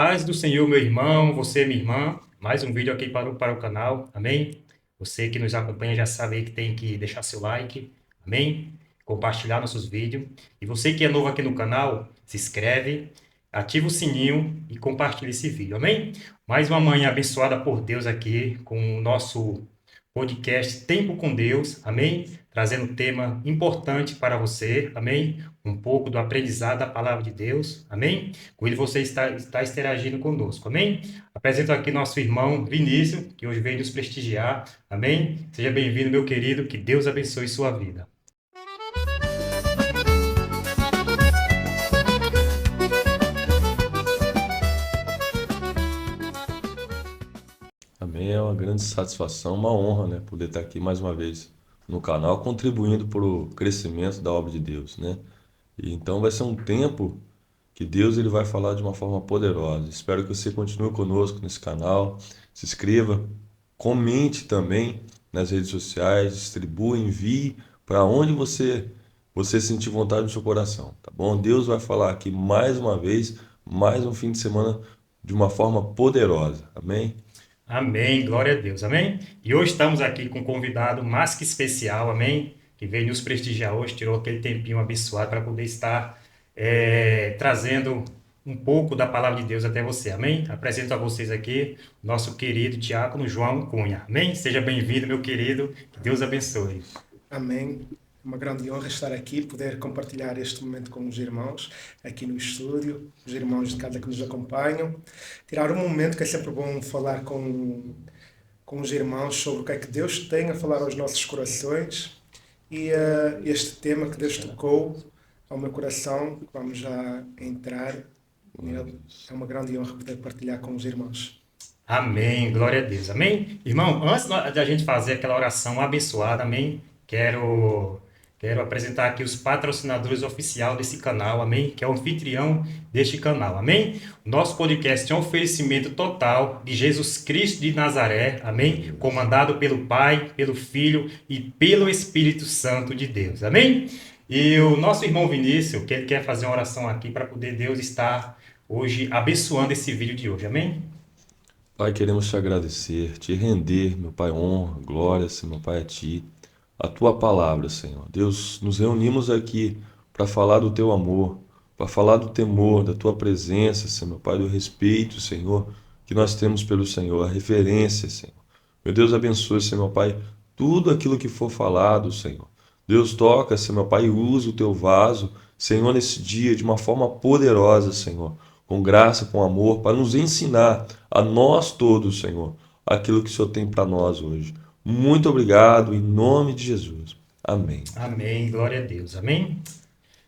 paz do Senhor, meu irmão, você, minha irmã. Mais um vídeo aqui para o canal, amém? Você que nos acompanha já sabe aí que tem que deixar seu like, amém? Compartilhar nossos vídeos. E você que é novo aqui no canal, se inscreve, ativa o sininho e compartilha esse vídeo, amém? Mais uma manhã abençoada por Deus aqui com o nosso podcast Tempo com Deus, amém? Trazendo um tema importante para você, amém? Um pouco do aprendizado da palavra de Deus, amém? Com ele você está interagindo conosco, amém? Apresento aqui nosso irmão Vinícius, que hoje veio nos prestigiar, amém? Seja bem-vindo, meu querido, que Deus abençoe sua vida. Também é uma grande satisfação, uma honra, né, poder estar aqui mais uma vez no canal, contribuindo para o crescimento da obra de Deus, né? E então vai ser um tempo que Deus ele vai falar de uma forma poderosa. Espero que você continue conosco nesse canal, se inscreva, comente também nas redes sociais, distribua, envie para onde você sentir vontade no seu coração, tá bom? Deus vai falar aqui mais uma vez, mais um fim de semana de uma forma poderosa. Amém? Amém, glória a Deus, amém? E hoje estamos aqui com um convidado mais que especial, amém? Que veio nos prestigiar hoje, tirou aquele tempinho abençoado para poder estar trazendo um pouco da palavra de Deus até você, amém? Apresento a vocês aqui nosso querido diácono João Cunha, amém? Seja bem-vindo, meu querido, que Deus abençoe. Amém. É uma grande honra estar aqui, poder compartilhar este momento com os irmãos aqui no estúdio, os irmãos de casa que nos acompanham. Tirar um momento que é sempre bom falar com os irmãos sobre o que é que Deus tem a falar aos nossos corações e este tema que Deus tocou ao meu coração, vamos já entrar nele. É uma grande honra poder partilhar com os irmãos. Amém, glória a Deus, amém? Irmão, antes da gente fazer aquela oração abençoada, amém? Quero apresentar aqui os patrocinadores oficiais desse canal, amém? Que é o anfitrião deste canal, amém? O nosso podcast é um oferecimento total de Jesus Cristo de Nazaré, amém? Comandado pelo Pai, pelo Filho e pelo Espírito Santo de Deus, amém? E o nosso irmão Vinícius, que ele quer fazer uma oração aqui para poder Deus estar hoje abençoando esse vídeo de hoje, amém? Pai, queremos te agradecer, te render, meu Pai, honra, glória, Senhor, meu Pai, a ti, a tua palavra, Senhor. Deus, nos reunimos aqui para falar do teu amor, para falar do temor, da tua presença, Senhor, meu Pai, do respeito, Senhor, que nós temos pelo Senhor, a reverência, Senhor. Meu Deus, abençoe, Senhor, meu Pai, tudo aquilo que for falado, Senhor. Deus, toca, Senhor, meu Pai, e usa o teu vaso, Senhor, nesse dia, de uma forma poderosa, Senhor, com graça, com amor, para nos ensinar a nós todos, Senhor, aquilo que o Senhor tem para nós hoje. Muito obrigado, em nome de Jesus. Amém. Amém, glória a Deus, amém?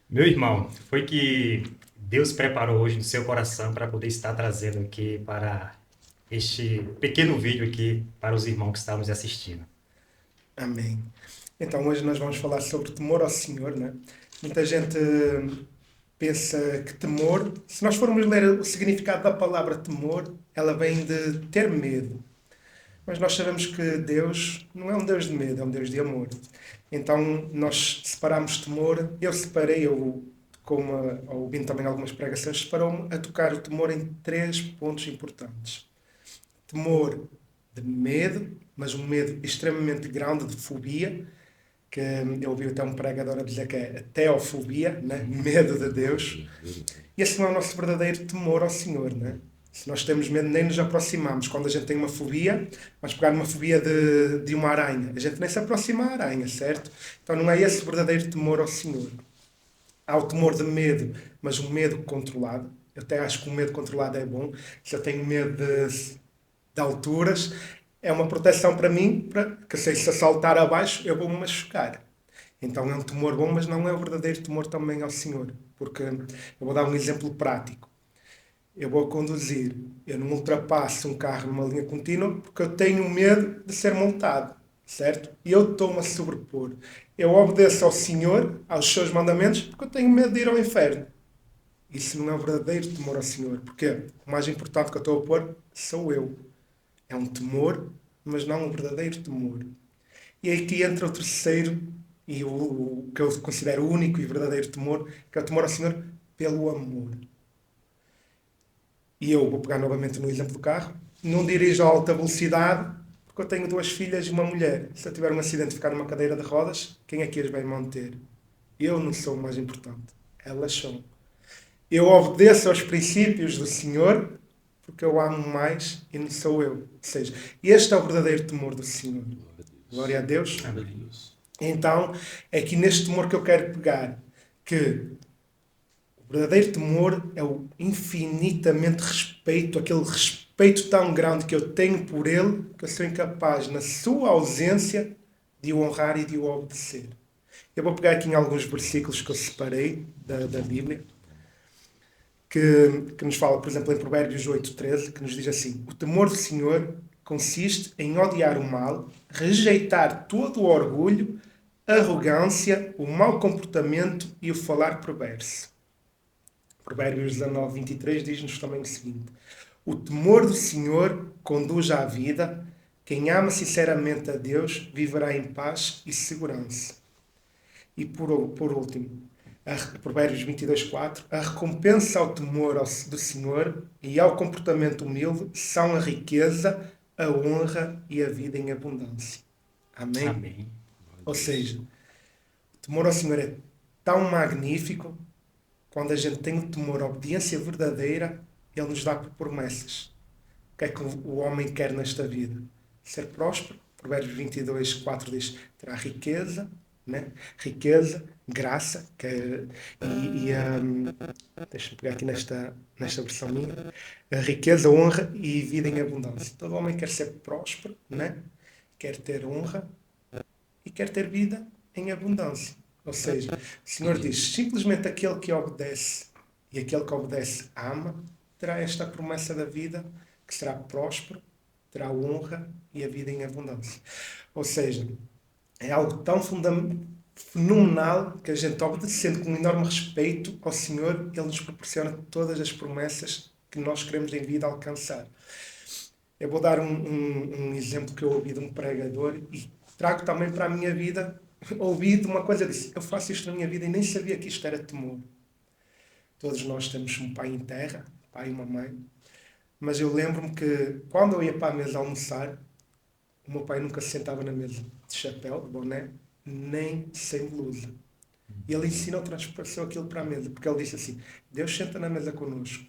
Meu irmão, foi que Deus preparou hoje no seu coração para poder estar trazendo aqui para este pequeno vídeo aqui para os irmãos que estamos assistindo. Amém. Então, hoje nós vamos falar sobre temor ao Senhor, né? Muita gente pensa que temor, se nós formos ler o significado da palavra temor, ela vem de ter medo. Mas nós sabemos que Deus não é um Deus de medo, é um Deus de amor. Então, nós separamos temor, ouvindo também algumas pregações, separou-me a tocar o temor em três pontos importantes. Temor de medo, mas um medo extremamente grande de fobia, que eu ouvi até um pregador a dizer que é a teofobia, né? Medo de Deus. E esse não é o nosso verdadeiro temor ao Senhor, né? Se nós temos medo, nem nos aproximamos. Quando a gente tem uma fobia, vamos pegar uma fobia de uma aranha. A gente nem se aproxima à aranha, certo? Então não é esse o verdadeiro temor ao Senhor. Há o temor de medo, mas um medo controlado. Eu até acho que um medo controlado é bom. Se eu tenho medo de alturas, é uma proteção para mim, que sei se saltar abaixo eu vou-me machucar. Então é um temor bom, mas não é o verdadeiro temor também ao Senhor. Porque eu vou dar um exemplo prático. Eu vou conduzir, eu não ultrapasso um carro numa linha contínua porque eu tenho medo de ser multado, certo? E eu estou-me a sobrepor. Eu obedeço ao Senhor, aos seus mandamentos, porque eu tenho medo de ir ao inferno. Isso não é o verdadeiro temor ao Senhor. Porque o mais importante que eu estou a pôr sou eu. É um temor, mas não um verdadeiro temor. E aqui entra o terceiro, e o que eu considero o único e verdadeiro temor, que é o temor ao Senhor pelo amor. E eu vou pegar novamente no exemplo do carro. Não dirijo a alta velocidade porque eu tenho 2 filhas e uma mulher. Se eu tiver um acidente e ficar numa cadeira de rodas, quem é que as vai manter? Eu não sou o mais importante. Elas são. Eu obedeço aos princípios do Senhor porque eu amo mais e não sou eu. Ou seja, este é o verdadeiro temor do Senhor. Glória a Deus. Amém. Então, é aqui neste temor que eu quero pegar, que o verdadeiro temor é o infinitamente respeito, aquele respeito tão grande que eu tenho por Ele, que eu sou incapaz, na sua ausência, de o honrar e de o obedecer. Eu vou pegar aqui em alguns versículos que eu separei da Bíblia, que nos fala, por exemplo, em Provérbios 8:13, que nos diz assim: o temor do Senhor consiste em odiar o mal, rejeitar todo o orgulho, a arrogância, o mau comportamento e o falar perverso. Provérbios 19:23 diz-nos também o seguinte: o temor do Senhor conduz à vida, quem ama sinceramente a Deus viverá em paz e segurança. E por último, Provérbios 22:4, a recompensa ao temor do Senhor e ao comportamento humilde são a riqueza, a honra e a vida em abundância. Amém? Amém. Ou seja, o temor ao Senhor é tão magnífico. Quando a gente tem o temor à obediência verdadeira, Ele nos dá promessas. O que é que o homem quer nesta vida? Ser próspero. Provérbios 22:4 diz, terá riqueza, né? Riqueza, graça, deixa-me pegar aqui nesta versão minha, a riqueza, honra e vida em abundância. Todo homem quer ser próspero, né? Quer ter honra e quer ter vida em abundância. Ou seja, o Senhor diz, simplesmente aquele que obedece e aquele que obedece ama, terá esta promessa da vida, que será próspero, terá honra e a vida em abundância. Ou seja, é algo tão fenomenal que a gente, obedecendo com um enorme respeito ao Senhor, Ele nos proporciona todas as promessas que nós queremos em vida alcançar. Eu vou dar um exemplo que eu ouvi de um pregador e trago também para a minha vida. Ouvi de uma coisa, disse, eu faço isto na minha vida e nem sabia que isto era temor. Todos nós temos um pai em terra, um pai e uma mãe, mas eu lembro-me que quando eu ia para a mesa almoçar, o meu pai nunca se sentava na mesa de chapéu, de boné, nem sem blusa. E ele ensinou, transpareceu aquilo para a mesa, porque ele disse assim, Deus senta na mesa connosco.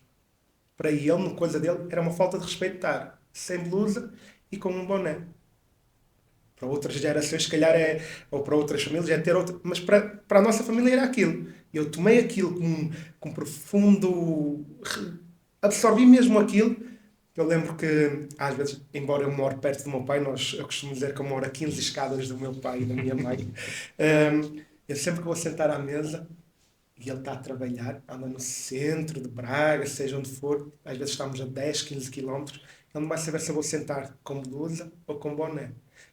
Para ele, uma coisa dele, era uma falta de respeito estar sem blusa e com um boné. Para outras gerações, se calhar ou para outras famílias, é ter outra. Mas para a nossa família era aquilo. Eu tomei aquilo com profundo. Absorvi mesmo aquilo. Eu lembro que, às vezes, embora eu moro perto do meu pai, eu costumo dizer que eu moro a 15 escadas do meu pai e da minha mãe. Eu sempre que vou sentar à mesa e ele está a trabalhar, anda no centro de Braga, seja onde for, às vezes estamos a 10, 15 quilómetros, ele não vai saber se eu vou sentar com blusa ou com boné.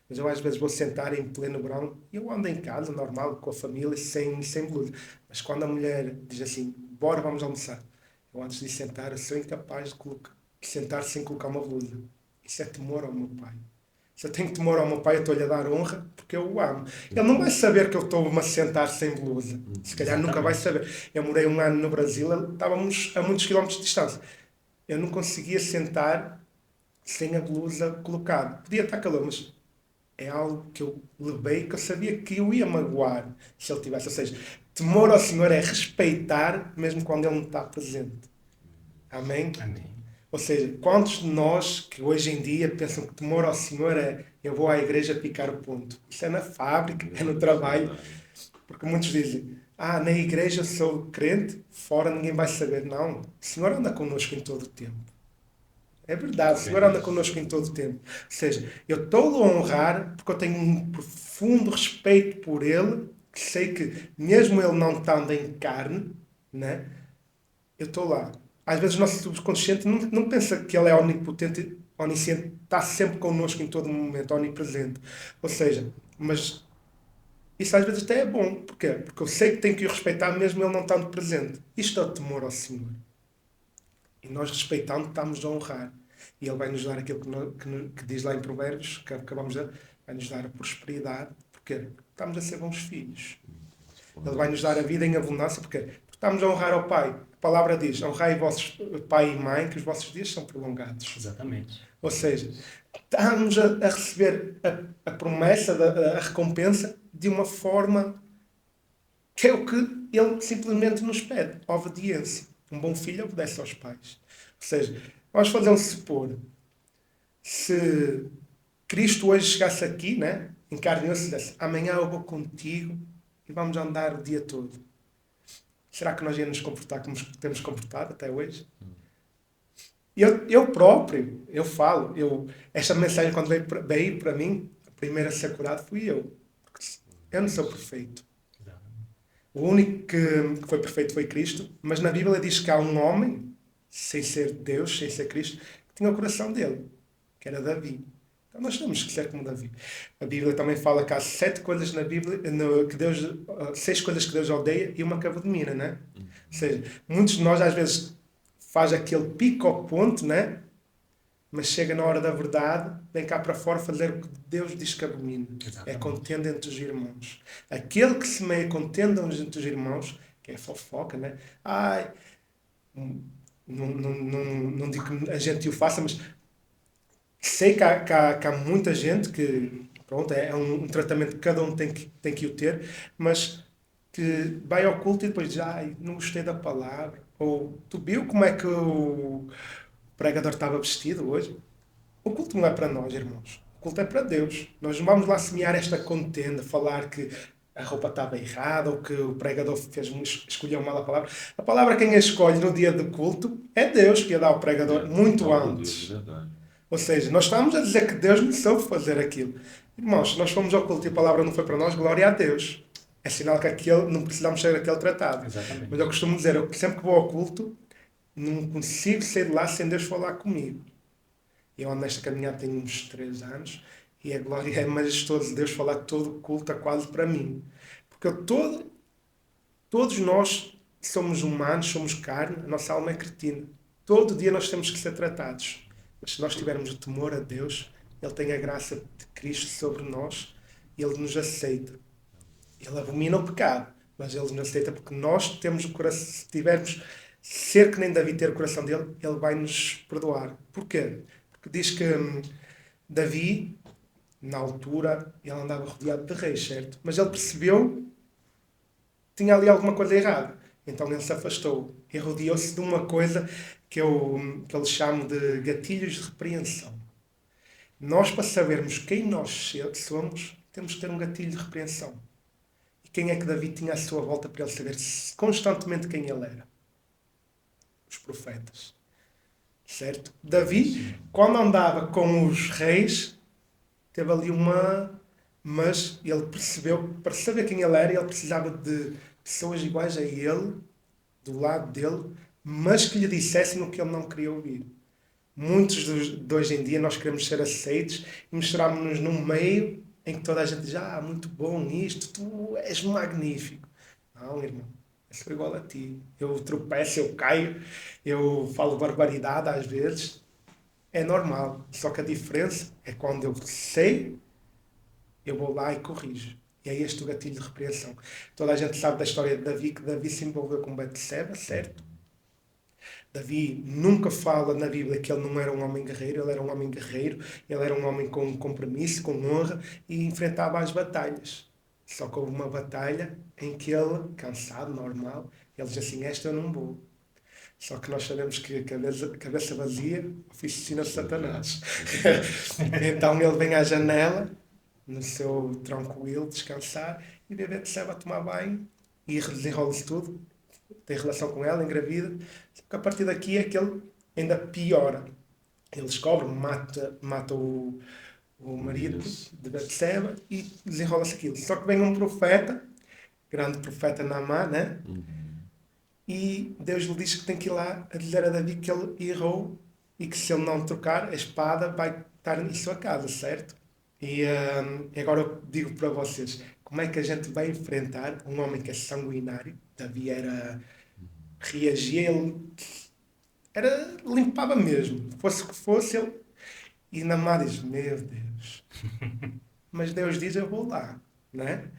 Mas eu às vezes vou sentar em pleno verão e eu ando em casa, normal, com a família, sem blusa. Mas quando a mulher diz assim, bora, vamos almoçar, eu antes de sentar, eu sou incapaz de sentar sem colocar uma blusa. Isso é temor ao meu pai. Se eu tenho temor ao meu pai, eu estou-lhe a dar honra porque eu o amo. Ele não vai saber que eu estou-me a sentar sem blusa. Se calhar nunca vai saber. Eu morei 1 ano no Brasil, estávamos a muitos quilómetros de distância. Eu não conseguia sentar sem a blusa colocada. Podia estar calor, mas é algo que eu levei, que eu sabia que eu ia magoar se ele tivesse. Ou seja, temor ao Senhor é respeitar mesmo quando Ele não está presente. Amém? Amém. Ou seja, quantos de nós que hoje em dia pensam que temor ao Senhor é eu vou à igreja picar o ponto? Isso é na fábrica, é no trabalho. Porque muitos dizem, na igreja sou crente, fora ninguém vai saber. Não, o Senhor anda connosco em todo o tempo. É verdade, o Senhor anda connosco em todo o tempo. Ou seja, eu estou a honrar porque eu tenho um profundo respeito por Ele, que sei que mesmo Ele não estando em carne, né, eu estou lá. Às vezes o nosso subconsciente não pensa que Ele é onipotente, onisciente, está sempre connosco em todo momento, onipresente. Ou seja, mas isso às vezes até é bom. Porquê? Porque eu sei que tenho que o respeitar mesmo Ele não estando presente. Isto é o temor ao Senhor. E nós respeitando estamos a honrar. E Ele vai nos dar aquilo que diz lá em Provérbios, que acabamos de dizer, vai nos dar a prosperidade. Porquê? Porque estamos a ser bons filhos. Ele vai nos dar a vida em abundância. Porquê? Porque estamos a honrar ao Pai. palavra diz: honrai vossos pai e mãe, que os vossos dias são prolongados. Exatamente. Ou seja, estamos a receber a promessa, a recompensa, de uma forma que é o que ele simplesmente nos pede: obediência. Um bom filho obedece aos pais. Ou seja, vamos fazer um supor. Se Cristo hoje chegasse aqui, né, em carne e osso, e dissesse: amanhã eu vou contigo e vamos andar o dia todo. Será que nós íamos nos comportar como temos comportado até hoje? Eu próprio, eu falo, esta mensagem quando veio para mim, a primeira a ser curado fui eu. Porque eu não sou perfeito. O único que foi perfeito foi Cristo, mas na Bíblia diz que há um homem, sem ser Deus, sem ser Cristo, que tinha o coração dele, que era Davi. Então nós temos que ser como Davi. A Bíblia também fala que há 7 coisas na Bíblia, que Deus, 6 coisas que Deus odeia e uma que abomina, né? Ou seja, muitos de nós às vezes faz aquele pico ao ponto, né? Mas chega na hora da verdade, vem cá para fora fazer o que Deus diz que abomina. É contenda entre os irmãos. Aquele que semeia contenda entre os irmãos, que é fofoca, né? Ai, não digo que a gente o faça, mas sei que há muita gente que, pronto, é um tratamento que cada um tem que o ter, mas que vai ao culto e depois diz: ai, não gostei da palavra. Ou, tu viu como é que o pregador estava vestido hoje? O culto não é para nós, irmãos. O culto é para Deus. Nós não vamos lá semear esta contenda, falar que a roupa estava errada ou que o pregador escolheu mal a palavra. A palavra quem a escolhe no dia do culto é Deus que a dá ao pregador muito antes. Ou seja, nós estamos a dizer que Deus não soube fazer aquilo. Irmãos, se nós fomos ao culto e a palavra não foi para nós, glória a Deus. É sinal que não precisamos ser aquele tratado. Exatamente. Mas eu costumo dizer, eu sempre que vou ao culto, não consigo sair de lá sem Deus falar comigo. Eu ando nesta caminhada tem uns 3 anos e a glória é majestosa de Deus falar todo o culto quase para mim. Porque todos nós somos humanos, somos carne, a nossa alma é cretina. Todo dia nós temos que ser tratados. Mas se nós tivermos o temor a Deus, Ele tem a graça de Cristo sobre nós e Ele nos aceita. Ele abomina o pecado, mas Ele nos aceita porque nós temos o coração, se tivermos ser que nem Davi ter o coração dele, Ele vai nos perdoar. Porquê? Porque diz que Davi, na altura, ele andava rodeado de reis, certo? Mas ele percebeu que tinha ali alguma coisa errada. Então ele se afastou e rodeou-se de uma coisa que eles chamam de gatilhos de repreensão. Nós, para sabermos quem nós somos, temos que ter um gatilho de repreensão. E quem é que Davi tinha à sua volta para ele saber constantemente quem ele era? Os profetas. Certo? Davi, quando andava com os reis, teve ali mas ele percebeu, para saber quem ele era, ele precisava de pessoas iguais a ele, do lado dele, mas que lhe dissessem o que ele não queria ouvir. Muitos de hoje em dia nós queremos ser aceitos e mostrarmos-nos num meio em que toda a gente diz: muito bom isto, tu és magnífico. Não, irmão, eu sou igual a ti. Eu tropeço, eu caio, eu falo barbaridade às vezes. É normal. Só que a diferença é quando eu sei, eu vou lá e corrijo. E é este o gatilho de repreensão. Toda a gente sabe da história de Davi, que Davi se envolveu com Betseba, certo? Davi nunca fala na Bíblia que ele não era um homem guerreiro, ele era um homem guerreiro, ele era um homem com compromisso, com honra e enfrentava as batalhas. Só que houve uma batalha em que ele, cansado, normal, ele diz assim: esta eu não vou. Só que nós sabemos que a cabeça vazia oficina de Satanás. Então ele vem à janela, no seu tranquilo, descansar, e vê Betseba a tomar banho e desenrola-se tudo. Tem relação com ela, engravida. Só que a partir daqui é que ele ainda piora. Ele descobre, mata o marido de Betseba e desenrola-se aquilo. Só que vem um profeta, grande profeta Naamã, né? E Deus lhe diz que tem que ir lá a dizer a Davi que ele errou e que se ele não trocar a espada vai estar em sua casa, certo? E agora eu digo para vocês, como é que a gente vai enfrentar um homem que é sanguinário? Davi reagia, ele limpava mesmo, fosse o que fosse, ele... E Naamã diz: meu Deus. Mas Deus diz: eu vou lá, né?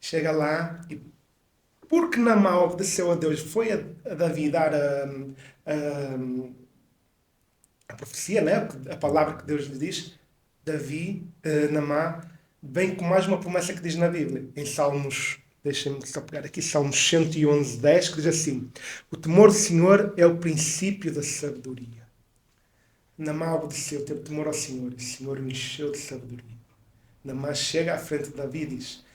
Chega lá e porque Naamã obedeceu a Deus, foi a Davi dar a profecia, né? A palavra que Deus lhe diz, Davi, Naamã, vem com mais uma promessa que diz na Bíblia, em Salmos, deixem-me só pegar aqui, Salmos 111, 10, que diz assim: o temor do Senhor é o princípio da sabedoria. Naamã obedeceu, teve temor ao Senhor, e o Senhor o encheu de sabedoria. Naamã chega à frente de Davi e diz: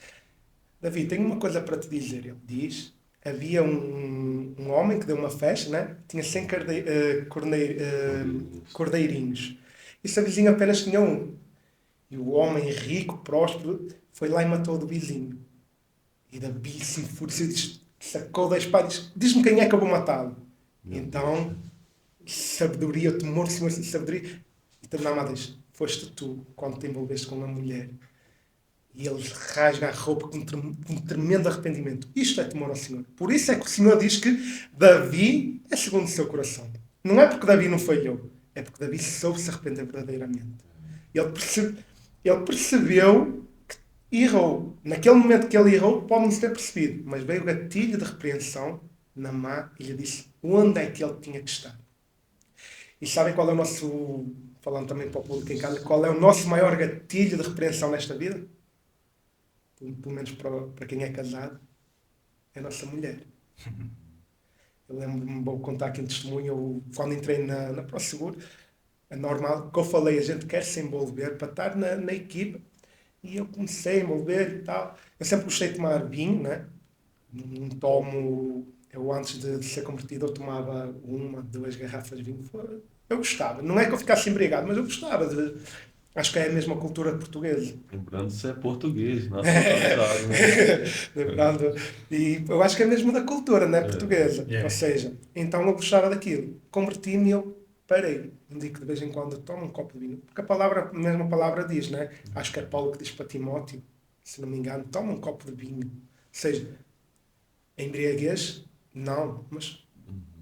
Davi, tenho uma coisa para te dizer. Ele diz: havia um homem que deu uma festa, né? Tinha 100 cordeirinhos. E seu vizinho apenas tinha um. E o homem rico, próspero, foi lá e matou o do vizinho. E Davi se enfureceu, sacou da espada e disse: diz-me quem é que eu vou matá-lo. E então, sabedoria, o temor do Senhor, sabedoria. E Naamã diz: foste tu quando te envolveste com uma mulher. E ele rasga a roupa com um tremendo arrependimento. Isto é temor ao Senhor. Por isso é que o Senhor diz que Davi é segundo o seu coração. Não é porque Davi não falhou. É porque Davi soube se arrepender verdadeiramente. Ele percebeu que errou. Naquele momento que ele errou, pode não se ter percebido. Mas veio o gatilho de repreensão, Naamã, e lhe disse onde é que ele tinha que estar. E sabem qual é o nosso, falando também para o público em casa, qual é o nosso maior gatilho de repreensão nesta vida? Pelo menos para quem é casado, é a nossa mulher. Eu lembro-me, vou contar aqui um testemunho, eu, quando entrei na ProSeguro, é normal, que eu falei, a gente quer se envolver para estar na equipa, e eu comecei a envolver e tal. Eu sempre gostei de tomar vinho, né? Não tomo, eu antes de ser convertido, eu tomava 1, 2 garrafas de vinho. Eu gostava, não é que eu ficasse embriagado, mas eu gostava de... Acho que é a mesma cultura portuguesa. Lembrando que você é português, naturalizado, né? Lembrando. E eu acho que é mesmo da cultura, né, portuguesa. É. Ou seja, então eu gostava daquilo. Converti-me e eu parei. Não digo que de vez em quando eu tomo um copo de vinho. Porque a mesma palavra diz, né? Acho que é Paulo que diz para Timóteo, se não me engano, toma um copo de vinho. Ou seja, embriaguez? Não. Mas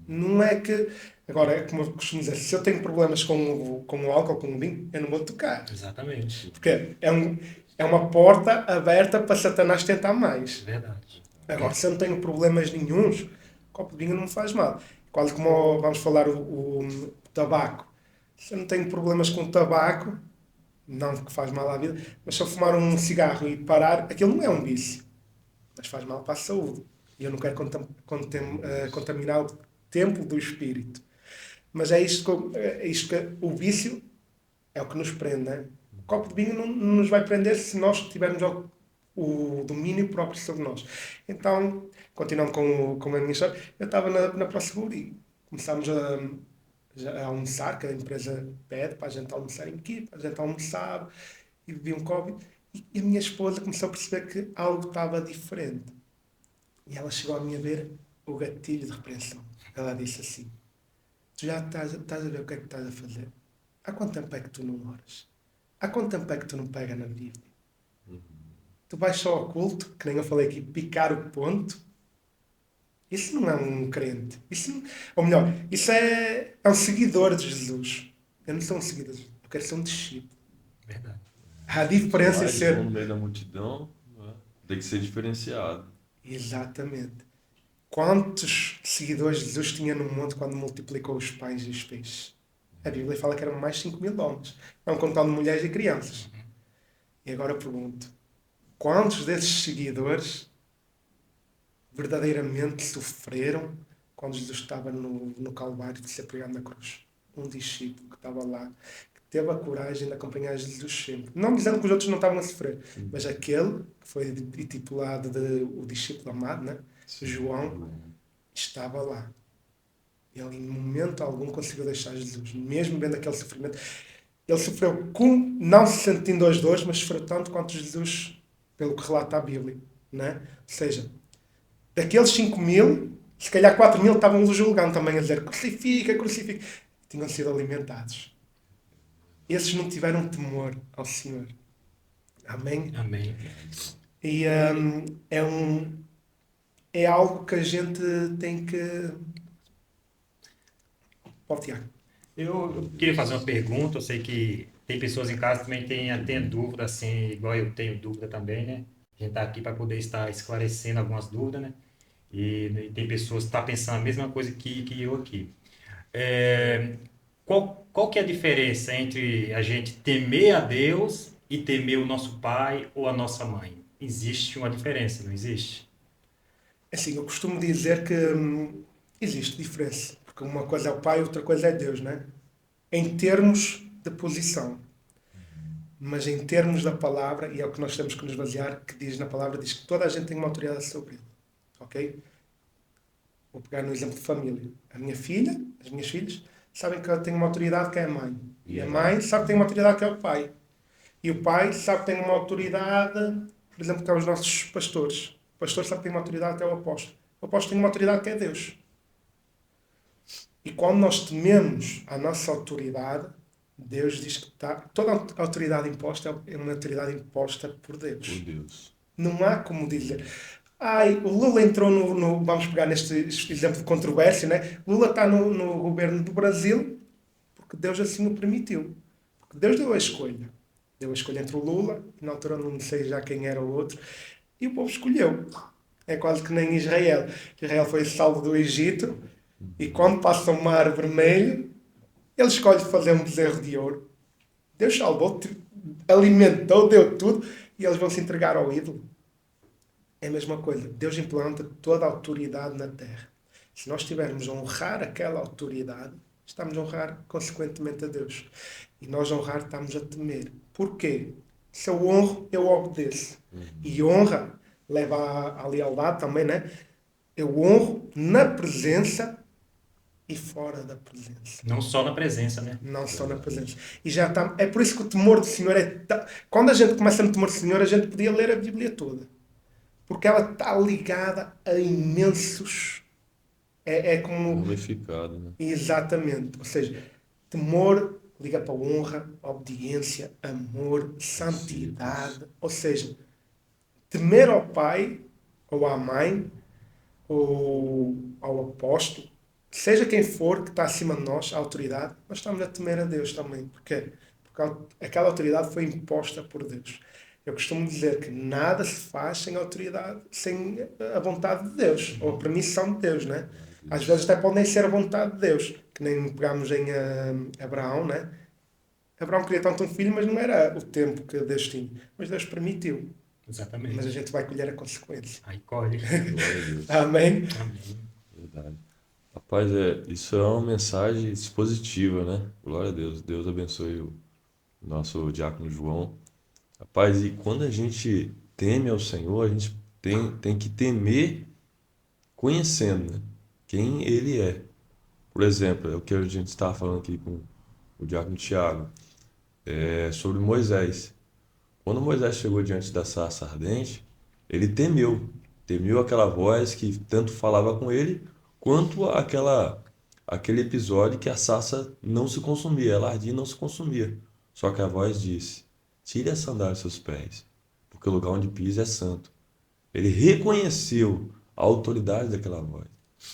não é que... Agora, é como eu costumo dizer, se eu tenho problemas com o álcool, com o vinho, eu não vou tocar. Exatamente. Porque é uma porta aberta para Satanás tentar mais. Verdade. Agora, se eu não tenho problemas nenhuns, copo de vinho não me faz mal. Quase como vamos falar o tabaco. Se eu não tenho problemas com o tabaco, não que faz mal à vida, mas se eu fumar um cigarro e parar, aquilo não é um vício, mas faz mal para a saúde. E eu não quero contaminar o templo do espírito. Mas é isto que o vício é o que nos prende, né? O copo de vinho não nos vai prender se nós tivermos o domínio próprio sobre nós. Então, continuando com a minha história, eu estava na ProSeguro e começámos a almoçar, que a empresa pede para a gente almoçar em equipa, a gente almoçava e bebia um copo. E a minha esposa começou a perceber que algo estava diferente. E ela chegou a mim a ver o gatilho de repreensão. Ela disse assim: tu já estás a ver o que é que estás a fazer? Há quanto tempo é que tu não oras? Há quanto tempo é que tu não pegas na Bíblia? Tu vais só ao culto, que nem eu falei aqui, picar o ponto. Isso não é um crente. Ou melhor, isso é um seguidor de Jesus. Eu não sou um seguidor de Jesus, eu quero ser um discípulo. Verdade. Há diferença em Mas ser... no meio da multidão, né? Tem que ser diferenciado. Exatamente. Quantos seguidores Jesus tinha no monte quando multiplicou os pães e os peixes? A Bíblia fala que eram mais de 5.000 homens. Não contando mulheres e crianças. E agora eu pergunto, quantos desses seguidores verdadeiramente sofreram quando Jesus estava no Calvário de ser pregado na cruz? Um discípulo que estava lá, que teve a coragem de acompanhar Jesus sempre. Não dizendo que os outros não estavam a sofrer, mas aquele que foi intitulado de o discípulo amado, né? João, estava lá. Ele em momento algum conseguiu deixar Jesus, mesmo vendo aquele sofrimento. Ele sofreu não se sentindo as dores, mas sofreu tanto quanto Jesus, pelo que relata a Bíblia. Né? Ou seja, daqueles 5.000, se calhar 4.000 estavam julgando também a dizer crucifica, crucifica. Tinham sido alimentados. Esses não tiveram temor ao Senhor. Amém? Amém. E é algo que a gente tem que... Pode, Tiago. Eu queria fazer uma pergunta. Eu sei que tem pessoas em casa que também têm dúvida, assim, igual eu tenho dúvida também, né? A gente está aqui para poder estar esclarecendo algumas dúvidas, né? E tem pessoas que estão pensando a mesma coisa que eu aqui. É, qual que é a diferença entre a gente temer a Deus e temer o nosso pai ou a nossa mãe? Existe uma diferença, não existe? Assim, eu costumo dizer que existe diferença, porque uma coisa é o pai, outra coisa é Deus, né? Em termos de posição, mas em termos da palavra, e é o que nós temos que nos basear, que diz na palavra, diz que toda a gente tem uma autoridade sobre ele, ok? Vou pegar no exemplo de família. A minha filha, as minhas filhas, sabem que eu tenho uma autoridade que é a mãe. E a mãe sabe que tem uma autoridade que é o pai. E o pai sabe que tem uma autoridade, por exemplo, que é os nossos pastores. O pastor sabe que tem uma autoridade que é o apóstolo. O apóstolo tem uma autoridade que é Deus. E quando nós tememos a nossa autoridade, Deus diz que toda a autoridade imposta é uma autoridade imposta por Por Deus. Deus. Não há como dizer. Ai, o Lula entrou vamos pegar neste exemplo de controvérsia, né? Lula está no governo do Brasil porque Deus assim o permitiu. Porque Deus deu a escolha. Deu a escolha entre o Lula, e na altura não sei já quem era o outro, e o povo escolheu. É quase que nem Israel. Israel foi salvo do Egito, e quando passa o mar vermelho, ele escolhe fazer um bezerro de ouro. Deus salvou, alimentou, deu tudo, e eles vão se entregar ao ídolo. É a mesma coisa. Deus implanta toda a autoridade na terra. Se nós estivermos a honrar aquela autoridade, estamos a honrar consequentemente a Deus. E nós a honrar estamos a temer. Porquê? Se eu honro, eu obedeço. E honra leva à lealdade também, né? Eu honro na presença e fora da presença. Não só na presença, né? Não só na presença. E já está. É por isso que o temor do Senhor é. Quando a gente começa no temor do Senhor, a gente podia ler a Bíblia toda. Porque ela está ligada a imensos. É como. Ramificado, né? Exatamente. Ou seja, temor liga para honra, obediência, amor, santidade. Ou seja, temer ao pai, ou à mãe, ou ao apóstolo, seja quem for que está acima de nós, a autoridade, nós estamos a temer a Deus também. Porquê? Porque aquela autoridade foi imposta por Deus. Eu costumo dizer que nada se faz sem autoridade, sem a vontade de Deus, ou a permissão de Deus, né? Às vezes até pode nem ser a vontade de Deus, que nem pegamos em Abraão, né? Abraão queria tanto um filho, mas não era o tempo que Deus tinha. Mas Deus permitiu. Mas a Exatamente. gente vai colher a consequência. Aí colhe. Glória a Deus. Amém? Amém. Verdade. Rapaz, isso é uma mensagem expositiva, né? Glória a Deus. Deus abençoe o nosso diácono João. Rapaz, e quando a gente teme ao Senhor, a gente tem que temer conhecendo, né? Quem Ele é. Por exemplo, é o que a gente estava falando aqui com o diácono Tiago, sobre Moisés. Quando Moisés chegou diante da sarça ardente, ele temeu aquela voz que tanto falava com ele, quanto aquele episódio que a sarça não se consumia, ela ardia e não se consumia. Só que a voz disse: tire a sandália dos seus pés, porque o lugar onde pisa é santo. Ele reconheceu a autoridade daquela voz.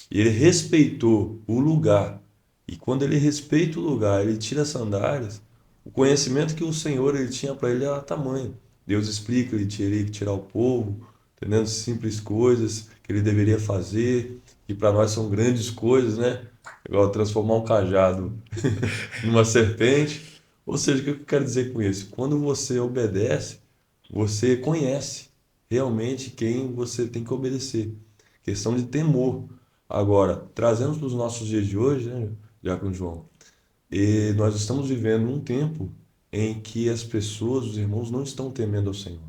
E ele respeitou o lugar. E quando ele respeita o lugar, ele tira as sandálias, o conhecimento que o Senhor ele tinha para ele era tamanho. Deus explica, ele teria que tirar o povo, entendendo simples coisas que ele deveria fazer, que para nós são grandes coisas, né? Igual transformar um cajado numa serpente. Ou seja, o que eu quero dizer com isso? Quando você obedece, você conhece realmente quem você tem que obedecer. Questão de temor. Agora, trazendo para os nossos dias de hoje, né, Diácono João, e nós estamos vivendo um tempo em que as pessoas, os irmãos, não estão temendo ao Senhor.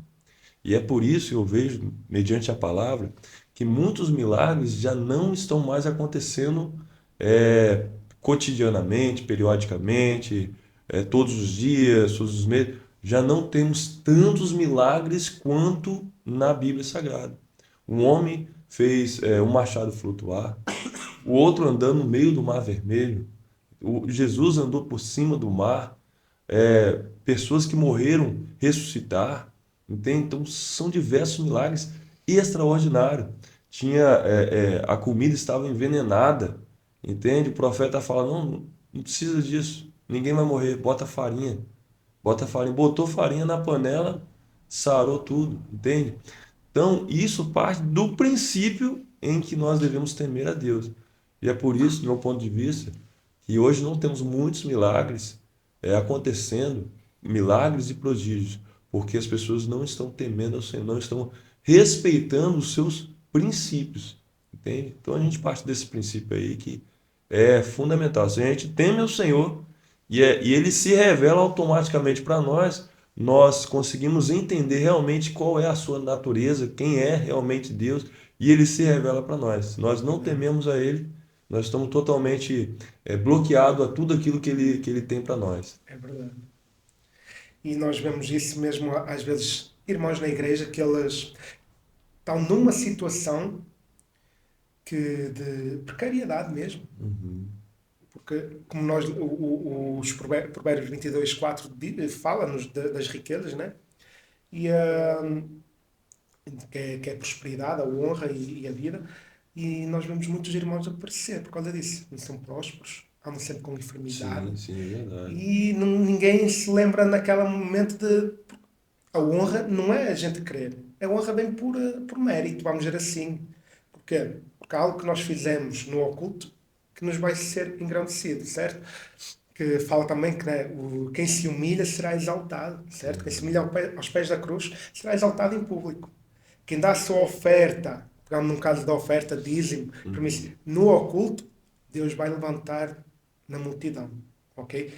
E é por isso que eu vejo, mediante a palavra, que muitos milagres já não estão mais acontecendo cotidianamente, periodicamente, todos os dias, todos os meses. Já não temos tantos milagres quanto na Bíblia Sagrada. Um homem fez um machado flutuar, o outro andando no meio do Mar Vermelho, Jesus andou por cima do mar, pessoas que morreram ressuscitar, entende? Então são diversos milagres extraordinários. A comida estava envenenada, entende? O profeta fala: não precisa disso, ninguém vai morrer, bota farinha, botou farinha na panela, sarou tudo, entende? Então isso parte do princípio em que nós devemos temer a Deus. E é por isso, do meu ponto de vista, que hoje não temos muitos milagres acontecendo, milagres e prodígios, porque as pessoas não estão temendo ao Senhor, não estão respeitando os seus princípios, entende? Então a gente parte desse princípio aí que é fundamental. Se a gente teme ao Senhor e Ele se revela automaticamente para nós, nós conseguimos entender realmente qual é a sua natureza, quem é realmente Deus, e Ele se revela para nós. Se nós não tememos a Ele, nós estamos totalmente bloqueados a tudo aquilo que ele tem para nós. É verdade. E nós vemos isso mesmo, às vezes, irmãos na igreja, que eles estão numa situação de precariedade mesmo. Uhum. Porque, como nós, os Provérbios 22:4 fala-nos das riquezas, né? E que é a prosperidade, a honra e a vida. E nós vemos muitos irmãos a perecer por causa disso. Não são prósperos, andam sempre com enfermidade. Sim, sim, é verdade. E ninguém se lembra naquele momento de. A honra não é a gente querer. A honra vem por mérito, vamos dizer assim. Porquê? Porque há algo que nós fizemos no oculto que nos vai ser engrandecido, certo? Que fala também que, né, quem se humilha será exaltado, certo? Quem se humilha aos pés da cruz será exaltado em público. Quem dá a sua oferta, pegando num caso da oferta, dízimo, no oculto, Deus vai levantar na multidão, ok?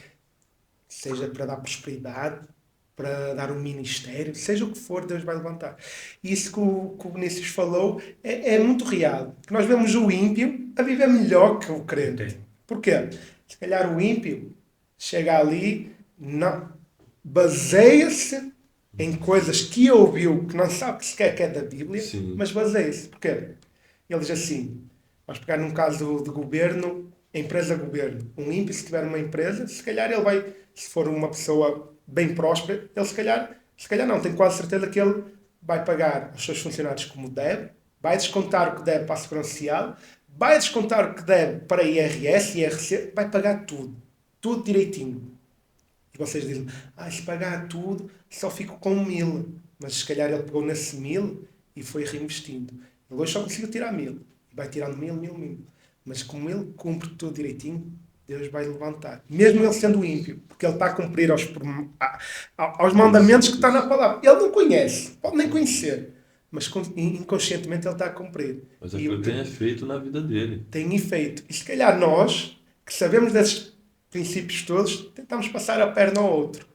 Seja para dar prosperidade, para dar um ministério, seja o que for, Deus vai levantar. Isso que o Vinícius falou é muito real. Que nós vemos o ímpio a viver melhor que o crente. Porquê? Se calhar o ímpio chega ali, não, baseia-se em coisas que ouviu, que não sabe sequer que é da Bíblia, Sim. mas baseia-se. Porquê? Ele diz assim, vamos pegar num caso de governo, empresa-governo. Um ímpio, se tiver uma empresa, se calhar ele vai, se for uma pessoa bem próspera, ele se calhar não, tenho quase certeza que ele vai pagar aos seus funcionários como deve, vai descontar o que deve para a Segurança Social, vai descontar o que deve para IRS, IRC, vai pagar tudo. Tudo direitinho. E vocês dizem, se pagar tudo, só fico com 1.000. Mas se calhar ele pegou nesse 1.000 e foi reinvestindo. Ele hoje só conseguiu tirar 1.000. E vai tirando 1.000. Mas como ele cumpre tudo direitinho, Deus vai levantar. Mesmo ele sendo ímpio. Porque ele está a cumprir aos mandamentos que está na palavra. Ele não conhece. Pode nem conhecer. Mas inconscientemente ele está a cumprir. Mas aquilo tem efeito na vida dele. Tem efeito. E se calhar nós, que sabemos desses princípios todos, tentamos passar a perna ao outro.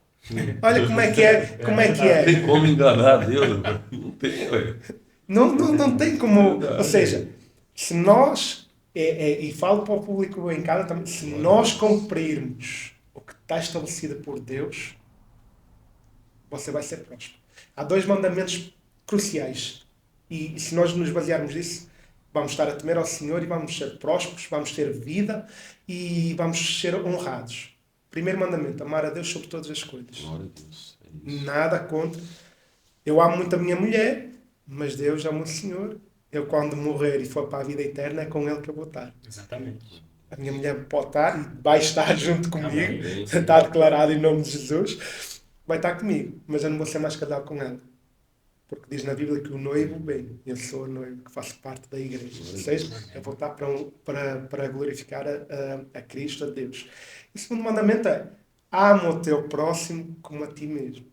Olha como é que é. Não tem como enganar Deus. Não tem, ué. Não tem como. Ou seja, se nós, e falo para o público em casa também, se nós cumprirmos o que está estabelecido por Deus, você vai ser próspero. Há 2 mandamentos cruciais. E se nós nos basearmos nisso, vamos estar a temer ao Senhor e vamos ser prósperos, vamos ter vida e vamos ser honrados. Primeiro mandamento, amar a Deus sobre todas as coisas. Glória a Deus. É isso. Nada contra. Eu amo muito a minha mulher, mas Deus ama o Senhor. Eu, quando morrer e for para a vida eterna, é com Ele que eu vou estar. Exatamente. A minha mulher pode estar e vai estar junto comigo. Amém. Está declarado em nome de Jesus. Vai estar comigo, mas eu não vou ser mais casado com ela. Porque diz na Bíblia que o noivo vem. Eu sou o noivo que faço parte da igreja. Ou seja, eu vou estar para glorificar a Cristo, a Deus. E o segundo mandamento é: ama o teu próximo como a ti mesmo.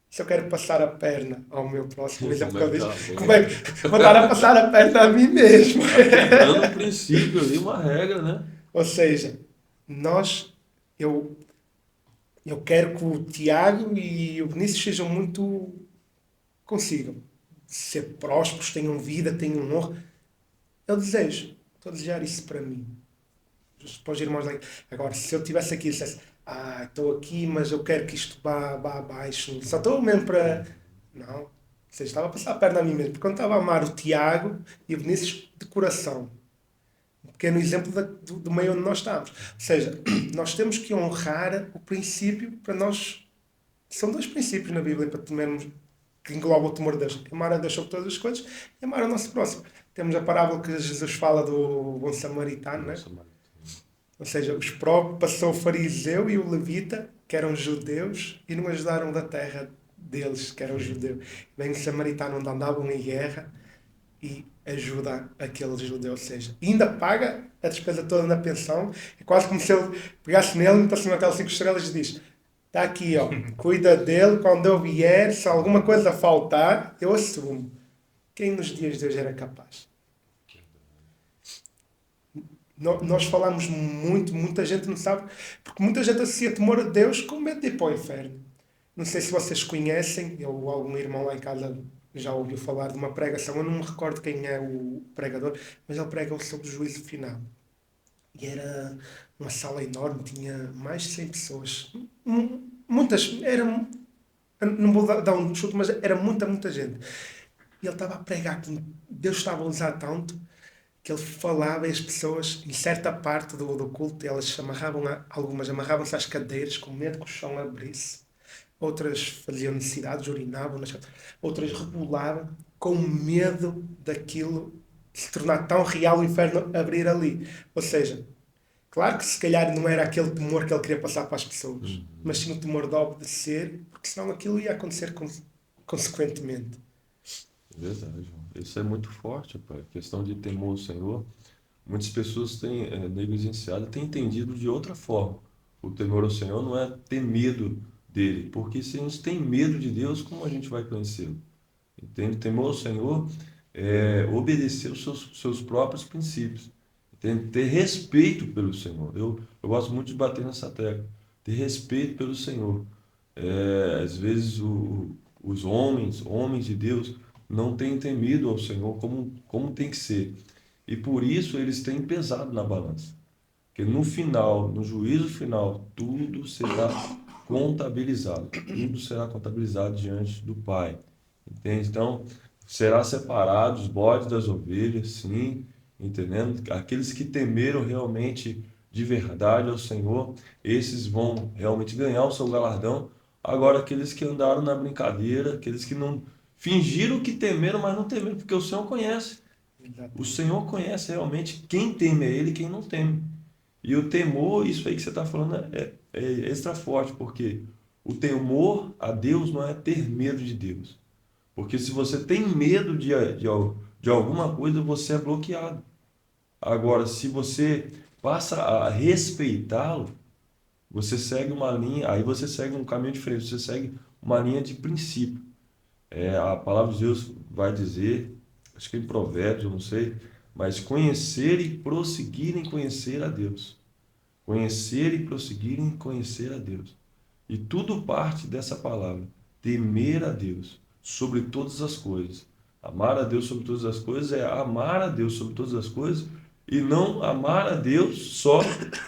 Se eu quero passar a perna ao meu próximo, como é que vou estar a passar a perna a mim mesmo? Dando um princípio ali, uma regra, né? Ou seja, eu quero que o Tiago e o Vinícius sejam consigam ser prósperos, tenham vida, tenham honra. Eu desejo. Estou a desejar isso para mim. Para os irmãos lá. Agora, se eu estivesse aqui e dissesse, estou aqui, mas eu quero que isto vá abaixo. Só estou mesmo para... Não. Ou seja, estava a passar a perna a mim mesmo. Porque quando estava a amar o Tiago e o Vinícius de coração. Um pequeno exemplo do meio onde nós estamos. Ou seja, nós temos que honrar o princípio para nós... São 2 princípios na Bíblia para temermos, que engloba o temor de Deus. Amar a Deus sobre todas as coisas e amar o nosso próximo. Temos a parábola que Jesus fala do bom samaritano, né? Ou seja, passou o fariseu e o levita, que eram judeus, e não ajudaram da terra deles, que eram judeus. Vem o samaritano onde andavam em guerra, e ajuda aquele judeu, ou seja, ainda paga a despesa toda na pensão. É quase como se ele pegasse nele, então naquelas 5 estrelas e diz: está aqui, ó, cuida dele, quando eu vier, se alguma coisa faltar, eu assumo. Quem nos dias de hoje era capaz? Nós falamos muito, muita gente não sabe, porque muita gente associa temor a Deus com medo de ir para o inferno. Não sei se vocês conhecem, ou algum irmão lá em casa já ouviu falar de uma pregação, eu não me recordo quem é o pregador, mas ele prega sobre o juízo final. E era uma sala enorme, tinha mais de 100 pessoas. Muitas, não vou dar um chute, mas era muita, muita gente. E ele estava a pregar que Deus estava a usar tanto que ele falava e as pessoas, em certa parte do culto, elas se amarravam, algumas amarravam-se às cadeiras com medo que o chão abrisse, outras faziam necessidades, urinavam, outras rebolavam com medo daquilo se tornar tão real o inferno abrir ali. Ou seja, claro que se calhar não era aquele temor que ele queria passar para as pessoas, mas sim o temor de obedecer, porque senão aquilo ia acontecer consequentemente. Verdade, João. Isso é muito forte, pai. A questão de temor ao Senhor, muitas pessoas têm negligenciado, têm entendido de outra forma. O temor ao Senhor não é ter medo dele, porque se a gente tem medo de Deus, como a gente vai conhecê-lo? Entende? Temor ao Senhor é obedecer os seus próprios princípios. Entende? Ter respeito pelo Senhor. Eu gosto muito de bater nessa tecla. Ter respeito pelo Senhor. Às vezes os homens de Deus, não têm temido ao Senhor como tem que ser. E por isso eles têm pesado na balança. Porque no final, no juízo final, tudo será contabilizado. Tudo será contabilizado diante do Pai. Entende? Então, será separado os bodes das ovelhas, sim, entendendo? Aqueles que temeram realmente de verdade ao Senhor, esses vão realmente ganhar o seu galardão. Agora, aqueles que andaram na brincadeira, aqueles que não fingiram que temeram, mas não temeram, porque o Senhor conhece. O Senhor conhece realmente quem teme a Ele e quem não teme. E o temor, isso aí que você está falando, é extra forte, porque o temor a Deus não é ter medo de Deus. Porque se você tem medo de alguma coisa, você é bloqueado. Agora, se você passa a respeitá-lo, você segue uma linha, aí você segue um caminho diferente, você segue uma linha de princípio. A palavra de Deus vai dizer, acho que em Provérbios, eu não sei, mas conhecer e prosseguir em conhecer a Deus. Conhecer e prosseguir em conhecer a Deus. E tudo parte dessa palavra, temer a Deus sobre todas as coisas. Amar a Deus sobre todas as coisas é amar a Deus sobre todas as coisas e não amar a Deus só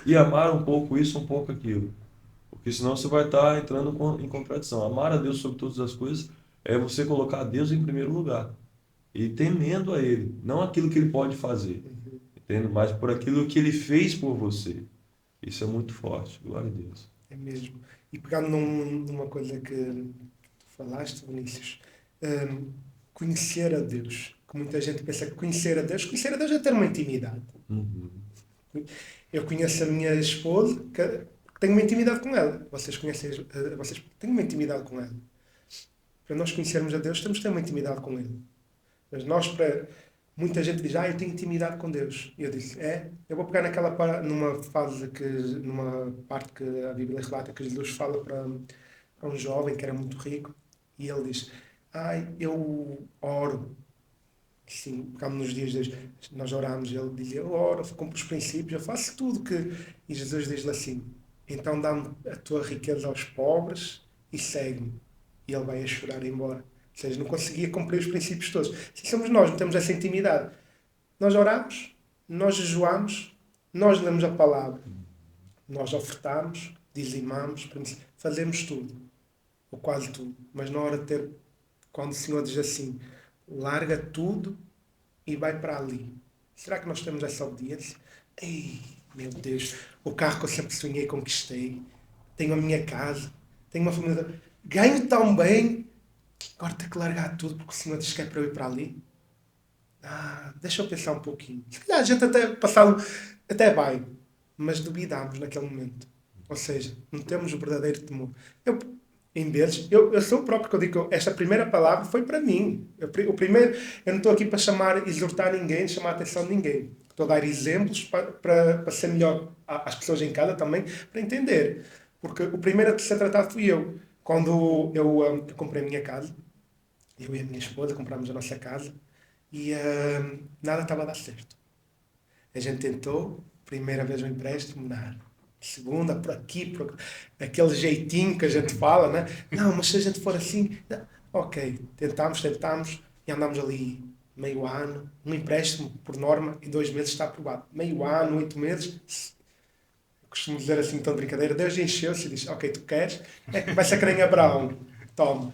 e amar um pouco isso, um pouco aquilo. Porque senão você vai estar entrando em contradição. Amar a Deus sobre todas as coisas é você colocar Deus em primeiro lugar e temendo a Ele, não aquilo que Ele pode fazer, entende? Mas por aquilo que Ele fez por você. Isso é muito forte, glória a Deus. É mesmo. E pegando numa coisa que tu falaste, Vinícius, conhecer a Deus. Que muita gente pensa que conhecer a Deus é ter uma intimidade. Uhum. Eu conheço a minha esposa, que tenho uma intimidade com ela. Vocês conhecem, vocês têm uma intimidade com ela. Para nós conhecermos a Deus, temos que ter uma intimidade com Ele. Mas muita gente diz, eu tenho intimidade com Deus. E eu disse, eu vou pegar numa parte que a Bíblia relata que Jesus fala para um jovem que era muito rico, e ele diz, eu oro. Sim, como nos dias de hoje, nós oramos, ele dizia, eu oro, cumpro os princípios, eu faço tudo que... E Jesus diz-lhe assim, então dá-me a tua riqueza aos pobres e segue-me. E ele vai a chorar embora. Ou seja, não conseguia cumprir os princípios todos. Se somos nós, não temos essa intimidade. Nós oramos, nós jejuamos, nós lemos a palavra, nós ofertamos, dizimamos, fazemos tudo, ou quase tudo. Mas na hora de ter, quando o Senhor diz assim, larga tudo e vai para ali. Será que nós temos essa obediência? Ei, meu Deus, o carro que eu sempre sonhei conquistei, tenho a minha casa, tenho uma família, ganho tão bem, agora tenho que largar tudo porque o Senhor diz que é para eu ir para ali. Deixa eu pensar um pouquinho. Se calhar a gente até vai, mas duvidamos naquele momento. Ou seja, não temos o verdadeiro temor. em deles. Eu sou o próprio que eu digo, esta primeira palavra foi para mim. Eu não estou aqui para exortar ninguém, chamar a atenção de ninguém. Estou a dar exemplos para ser melhor às pessoas em casa também, para entender. Porque o primeiro a ser tratado fui eu. Quando eu comprei a minha casa, eu e a minha esposa comprámos a nossa casa e nada estava a dar certo. A gente tentou, primeira vez um empréstimo, nada. Segunda, por aqui, aquele jeitinho que a gente fala, né? Não, mas se a gente for assim... Não. Ok, tentámos e andámos ali meio ano. Um empréstimo, por norma, em 2 meses está aprovado. Meio ano, 8 meses... Eu costumo dizer assim, tão de brincadeira. Deus encheu-se e disse, ok, tu queres? Vai ser que nem Abraão. Toma.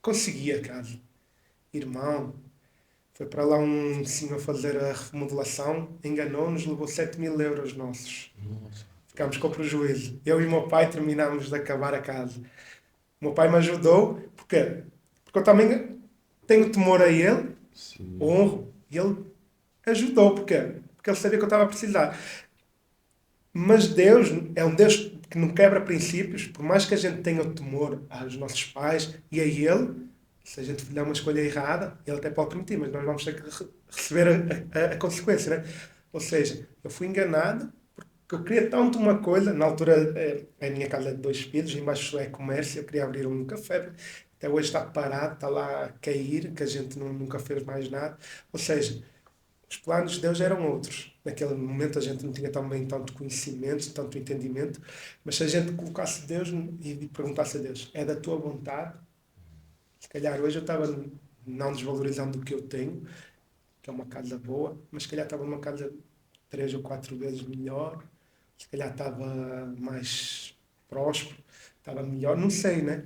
Consegui a casa. Irmão, foi para lá um senhor fazer a remodelação, enganou-nos, levou 7.000 euros nossos. Nossa. Ficámos com prejuízo. Eu e o meu pai terminámos de acabar a casa. O meu pai me ajudou, porquê? Porque eu também tenho temor a ele, Sim. honro, e ele ajudou, porquê? Porque ele sabia que eu estava a precisar. Mas Deus é um Deus que não quebra princípios, por mais que a gente tenha o temor aos nossos pais e a Ele, se a gente fizer uma escolha errada, Ele até pode permitir, mas nós vamos ter que receber a consequência, né? Ou seja, eu fui enganado porque eu queria tanto uma coisa, na altura a minha casa é de 2 filhos, embaixo é comércio, eu queria abrir um café, até hoje está parado, está lá a cair, que a gente nunca fez mais nada. Ou seja, os planos de Deus eram outros. Naquele momento a gente não tinha também tanto conhecimento, tanto entendimento, mas se a gente colocasse Deus e perguntasse a Deus, é da tua vontade? Se calhar hoje eu estava não desvalorizando o que eu tenho, que é uma casa boa, mas se calhar estava numa casa 3 ou 4 vezes melhor, se calhar estava mais próspero, estava melhor, não sei, né?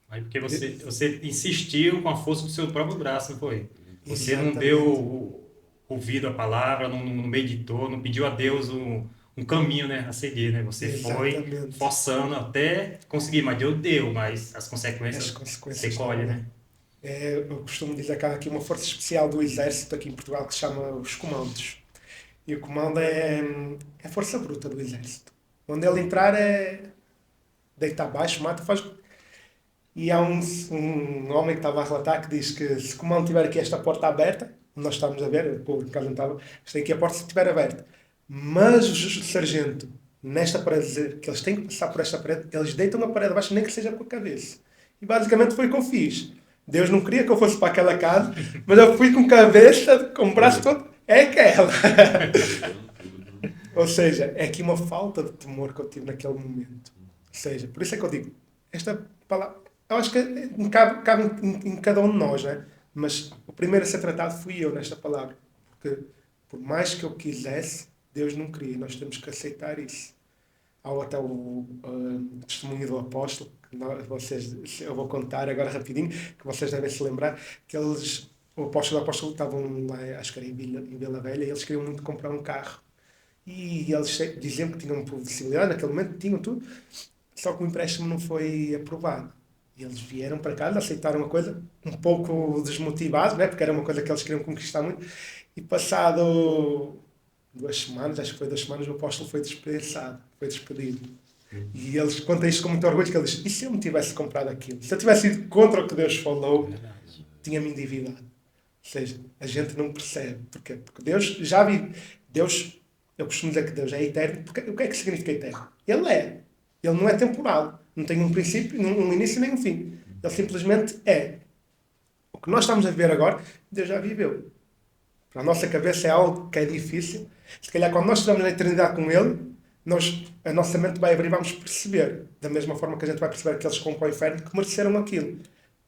Aí porque você insistiu com a força do seu próprio braço, não foi? Você não Exatamente. deu ouvido à palavra, não meditou, não pediu a Deus um caminho, né, a seguir, né? Você foi Exatamente. forçando até conseguir, mas Deus deu, mas as As consequências consequências você colhe, estão lá. né? Eu costumo dizer que há aqui uma força especial do Exército aqui em Portugal que se chama os comandos. E o comando é a força bruta do Exército. Onde ele entrar é deita abaixo, mata, faz. E há um homem que estava a relatar que diz que se o comando tiver aqui esta porta aberta, nós estamos a ver, o público que não estava, tem aqui a porta se estiver aberta. Mas o sargento, nesta parede, que eles têm que passar por esta parede, eles deitam a parede abaixo, nem que seja com a cabeça. E basicamente foi o que eu fiz. Deus não queria que eu fosse para aquela casa, mas eu fui com cabeça, com o braço todo, é aquela. Ou seja, é aqui uma falta de temor que eu tive naquele momento. Ou seja, por isso é que eu digo, esta palavra, eu acho que cabe em cada um de nós, né? Mas o primeiro a ser tratado fui eu nesta palavra. Porque por mais que eu quisesse, Deus não queria. Nós temos que aceitar isso. Há até o testemunho do apóstolo, que eu vou contar agora rapidinho, que vocês devem se lembrar, que o apóstolo estavam lá, acho que era em Vila Velha, e eles queriam muito comprar um carro. E eles diziam que tinham possibilidade, naquele momento tinham tudo, só que o empréstimo não foi aprovado. E eles vieram para casa, aceitaram a coisa, um pouco desmotivados, né? Porque era uma coisa que eles queriam conquistar muito. E passado 2 semanas, acho que foi 2 semanas, o apóstolo foi dispensado, foi despedido. E eles contam isto com muito orgulho, que ele diz, e se eu me tivesse comprado aquilo? Se eu tivesse ido contra o que Deus falou, tinha-me endividado. Ou seja, a gente não percebe. Porquê? Porque Deus já vive. Deus, eu costumo dizer que Deus é eterno. Porque, o que é que significa eterno? Ele é. Ele não é temporal. Não tem um princípio, um início nem um fim. Ele simplesmente é. O que nós estamos a ver agora, Deus já viveu. Para a nossa cabeça é algo que é difícil. Se calhar quando nós estamos na eternidade com Ele, a nossa mente vai abrir e vamos perceber. Da mesma forma que a gente vai perceber aqueles que vão para o inferno que mereceram aquilo.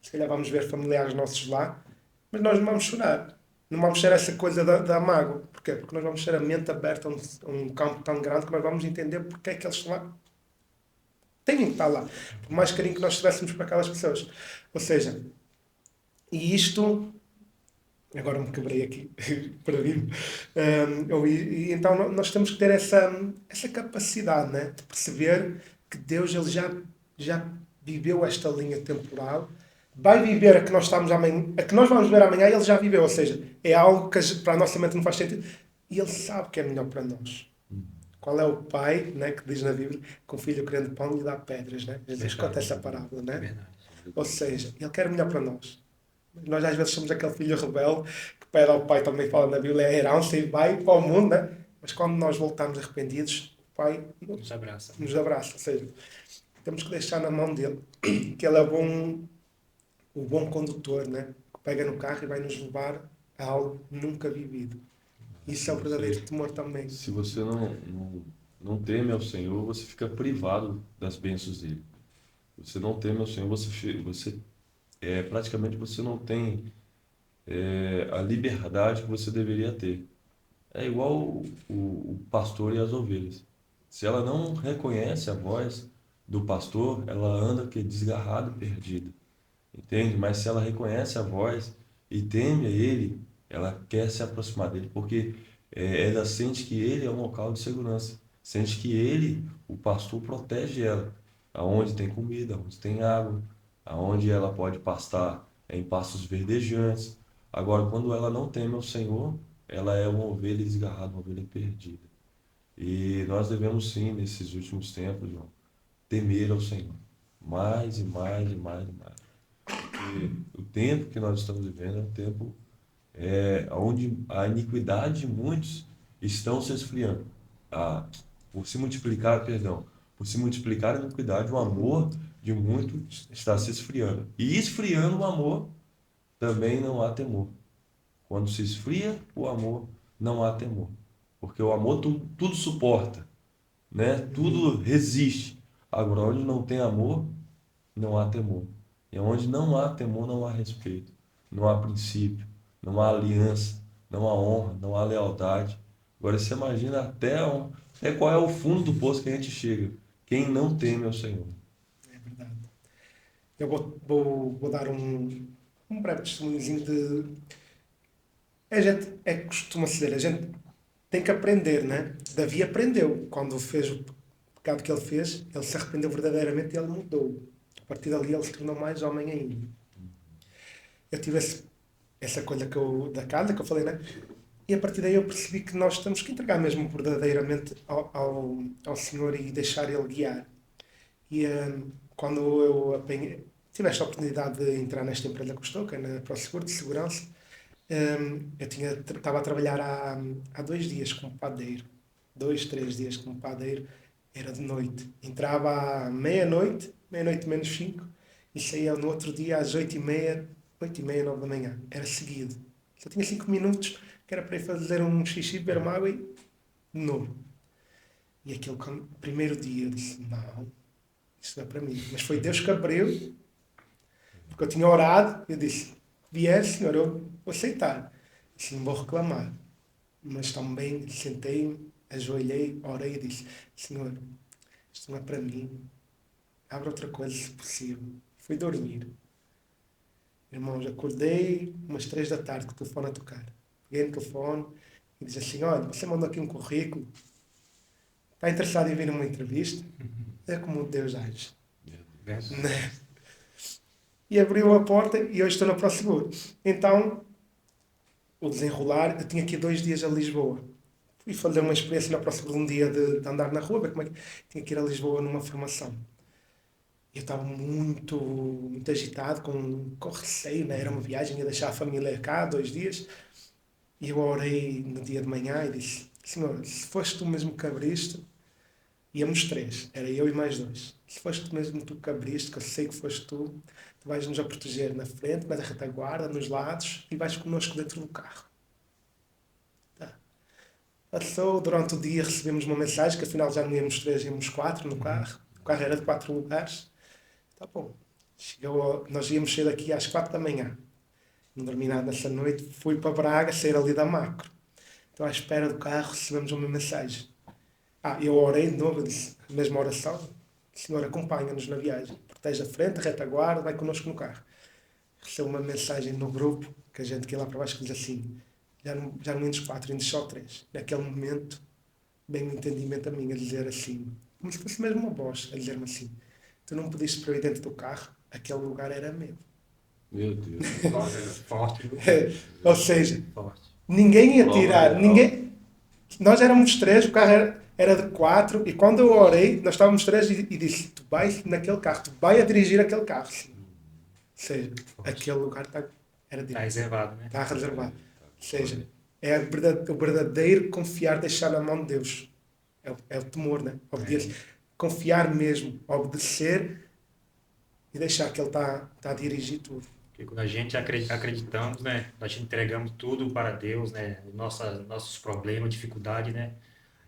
Se calhar vamos ver familiares nossos lá, mas nós não vamos chorar. Não vamos ser essa coisa da mágoa. Porquê? Porque nós vamos ter a mente aberta a um campo tão grande que nós vamos entender porque é que eles estão lá. Têm que estar lá. Por mais carinho que nós tivéssemos para aquelas pessoas. Ou seja, e isto... Agora me quebrei aqui, perdi-me. E então nós temos que ter essa capacidade, né? De perceber que Deus ele já viveu esta linha temporal. Vai viver a que nós estamos amanhã, a que nós vamos ver amanhã, ele já viveu. Ou seja, é algo que para a nossa mente não faz sentido. E ele sabe que é melhor para nós. Qual é o pai, né, que diz na Bíblia que um filho querendo pão lhe dá pedras, né? Jesus conta essa parábola, né? Verdade. Ou seja, ele quer o melhor para nós. Nós às vezes somos aquele filho rebelde que pede ao pai, também fala na Bíblia, a herança e vai para o mundo, né? Mas quando nós voltamos arrependidos, o pai Nos abraça. nos abraça. Ou seja, temos que deixar na mão dele, que ele é o bom condutor, né? Que pega no carro e vai nos levar a algo nunca vivido. Isso é o verdadeiro temor também. Se você não teme ao Senhor, você fica privado das bênçãos dele. Você não teme ao Senhor, praticamente você não tem a liberdade que você deveria ter. É igual o pastor e as ovelhas. Se ela não reconhece a voz do pastor, ela anda que desgarrada e perdida. Entende? Mas se ela reconhece a voz e teme a ele, ela quer se aproximar dele, porque ela sente que ele é um local de segurança. Sente que ele, o pastor, protege ela. Aonde tem comida, aonde tem água, aonde ela pode pastar em pastos verdejantes. Agora, quando ela não teme ao Senhor, ela é uma ovelha desgarrada, uma ovelha perdida. E nós devemos sim, nesses últimos tempos, João, temer ao Senhor. Mais e mais e mais e mais. Porque o tempo que nós estamos vivendo é um tempo onde a iniquidade de muitos estão se esfriando. Por se multiplicar, perdão, por se multiplicar a iniquidade, o amor de muitos está se esfriando. E esfriando o amor, também não há temor. Quando se esfria o amor, não há temor. Porque o amor tudo suporta, né? Tudo resiste. Agora, onde não tem amor, não há temor. E onde não há temor, não há respeito, não há princípio, não há aliança, não há honra, não há lealdade. Agora você imagina até qual é o fundo do poço que a gente chega. Quem não teme ao Senhor. É verdade. Eu vou dar um breve testemunhozinho de... A gente, costuma-se dizer, a gente tem que aprender, né? Davi aprendeu. Quando fez o pecado que ele fez, ele se arrependeu verdadeiramente e ele mudou. A partir dali ele se tornou mais homem ainda. Eu tive essa coisa da casa que eu falei, né? E a partir daí eu percebi que nós temos que entregar mesmo verdadeiramente ao Senhor e deixar Ele guiar. E quando eu tive esta oportunidade de entrar nesta empresa que eu estou, que é na ProSeguro de Segurança, eu estava a trabalhar há 2 dias como padeiro. 2, 3 dias como padeiro. Era de noite. Entrava à meia-noite menos 5, e saía no outro dia às 8h30, 8h30, 9 da manhã. Era seguido. Só tinha 5 minutos, que era para ir fazer um xixi, beber uma água e de novo. E aquele primeiro dia eu disse, não, isso não é para mim. Mas foi Deus que abriu, porque eu tinha orado, eu disse, vier, Senhor, eu vou aceitar. Disse, não vou reclamar. Mas também sentei-me, ajoelhei, orei e disse, Senhor, isto não é para mim. Abre outra coisa, se possível. Fui dormir. Irmãos, acordei umas 3 da tarde com o telefone a tocar. Peguei no telefone e disse assim, olha, você mandou aqui um currículo. Está interessado em vir a uma entrevista? É como Deus age. Né? E abriu a porta e hoje estou na ProSeguro. Então, o desenrolar, eu tinha aqui 2 dias a Lisboa. Fui fazer uma experiência na ProSeguro, um dia de andar na rua, ver como é que... Tinha que ir a Lisboa numa formação. Eu estava muito agitado, com receio, né? Era uma viagem, ia deixar a família cá 2 dias. E eu orei no dia de manhã e disse, Senhor, se foste tu mesmo que abriste, íamos 3, era eu e mais 2. Se foste tu mesmo tu que abriste, que eu sei que foste tu vais-nos a proteger na frente, na retaguarda, nos lados e vais connosco dentro do carro. Tá. Passou, durante o dia recebemos uma mensagem que afinal já não íamos 3, íamos 4 no carro. O carro era de 4 lugares. Tá bom. Nós íamos sair daqui às 4 da manhã. Não dormi nada nessa noite. Fui para Braga, sair ali da Macro. Então, à espera do carro, recebemos uma mensagem. Eu orei de novo, eu disse a mesma oração. Senhor, acompanha-nos na viagem. Protege a frente, a retaguarda, vai connosco no carro. Recebo uma mensagem no grupo, que a gente que ia lá para baixo, que diz assim, já não indes 4, indes só 3. Naquele momento, bem um entendimento a mim, a dizer assim, como se fosse mesmo uma voz, a dizer-me assim, tu não pediste para ir dentro do carro, aquele lugar era meu. Meu Deus. Forte. Ou seja, Forte. ninguém ia tirar, ninguém... Nós éramos três, o carro era de quatro, e quando eu orei, nós estávamos três e disse, tu vais naquele carro, tu vai a dirigir aquele carro. Ou seja, aquele lugar era Está dele, reservado, né? está reservado. Ou seja, é o verdadeiro confiar, deixar na mão de Deus. É o temor, né? Obediência. Confiar mesmo, obedecer e deixar que Ele está a dirigir tudo. Porque quando a gente acreditamos, né? Nós entregamos tudo para Deus, né? Nossos problemas, dificuldade, né?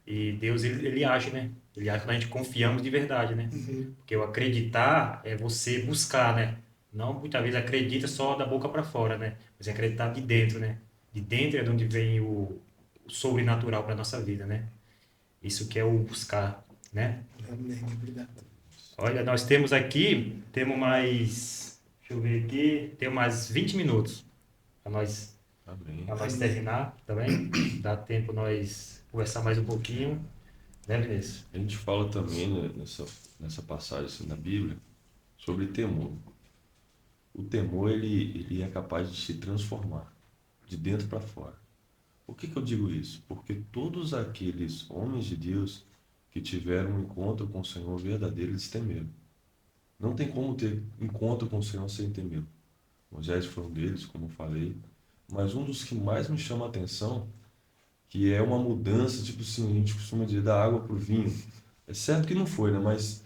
E Deus, ele age, né? Ele age quando a gente confiamos de verdade, né? Uhum. Porque o acreditar é você buscar, né? Não muitas vezes acredita só da boca para fora, né? Mas é acreditar de dentro, né? De dentro é de onde vem o sobrenatural para nossa vida, né? Isso que é o buscar, né? Amém, é verdade. Olha, temos mais, deixa eu ver aqui, temos mais 20 minutos para Amém. nós terminar, tá bem? Dá tempo nós conversar mais um pouquinho, né, Vinícius? A gente fala também, né, nessa passagem assim, na Bíblia sobre temor. O temor ele é capaz de se transformar de dentro para fora. Por que eu digo isso? Porque todos aqueles homens de Deus que tiveram um encontro com o Senhor verdadeiro, eles temeram. Não tem como ter encontro com o Senhor sem temer. Moisés foi um deles, como eu falei, mas um dos que mais me chama a atenção, que é uma mudança, tipo assim, a gente costuma dizer da água para o vinho. É certo que não foi, né? Mas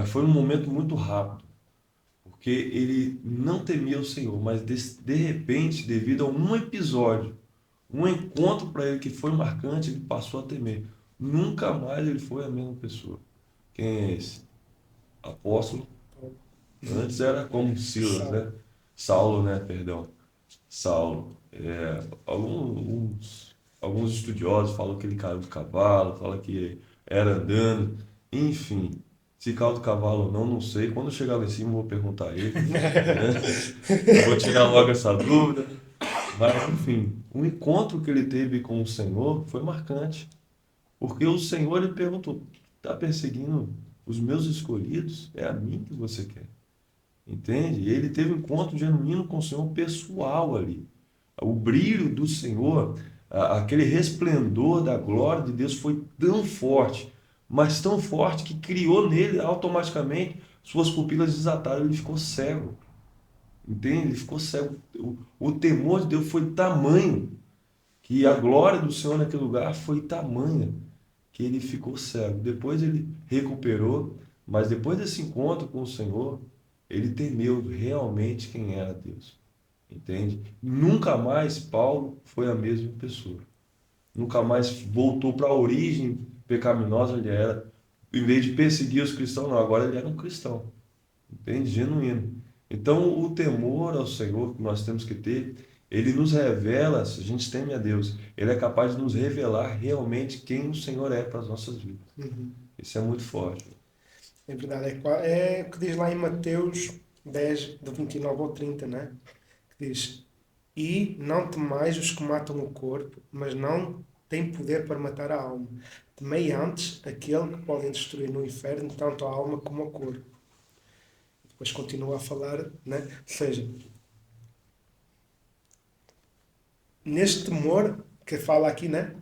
foi um momento muito rápido, porque ele não temia o Senhor, mas de repente, devido a um episódio, um encontro para ele que foi marcante, ele passou a temer. Nunca mais ele foi a mesma pessoa. Quem é esse? Apóstolo. Antes era como Silas, né? Saulo, né? Perdão. Saulo. Alguns estudiosos falam que ele caiu do cavalo, falam que era andando. Enfim, se caiu do cavalo ou não, não sei. Quando eu chegar lá em cima, eu vou perguntar a ele. Né? Eu vou tirar logo essa dúvida. Mas, enfim, o encontro que ele teve com o Senhor foi marcante. Porque o Senhor ele perguntou: está perseguindo os meus escolhidos? É a mim que você quer. Entende? E ele teve um encontro genuíno com o Senhor pessoal ali. O brilho do Senhor, aquele resplendor da glória de Deus foi tão forte, mas tão forte que criou nele automaticamente suas pupilas desataram, ele ficou cego. Entende? Ele ficou cego. O temor de Deus foi tamanho que a glória do Senhor naquele lugar foi tamanha que ele ficou cego. Depois ele recuperou, mas depois desse encontro com o Senhor, ele temeu realmente quem era Deus. Entende? Nunca mais Paulo foi a mesma pessoa. Nunca mais voltou para a origem pecaminosa onde era. Em vez de perseguir os cristãos, não, agora ele era um cristão. Entende? Genuíno. Então, o temor ao Senhor que nós temos que ter, ele nos revela, se a gente teme a Deus, ele é capaz de nos revelar realmente quem o Senhor é para as nossas vidas. Uhum. Isso é muito forte. É verdade. É o que diz lá em Mateus 10, do 29 ao 30, né? Que diz: E não temais os que matam o corpo, mas não têm poder para matar a alma. Temei antes aquele que podem destruir no inferno tanto a alma como o corpo. Depois continua a falar, né? Ou seja, neste temor que fala aqui, né?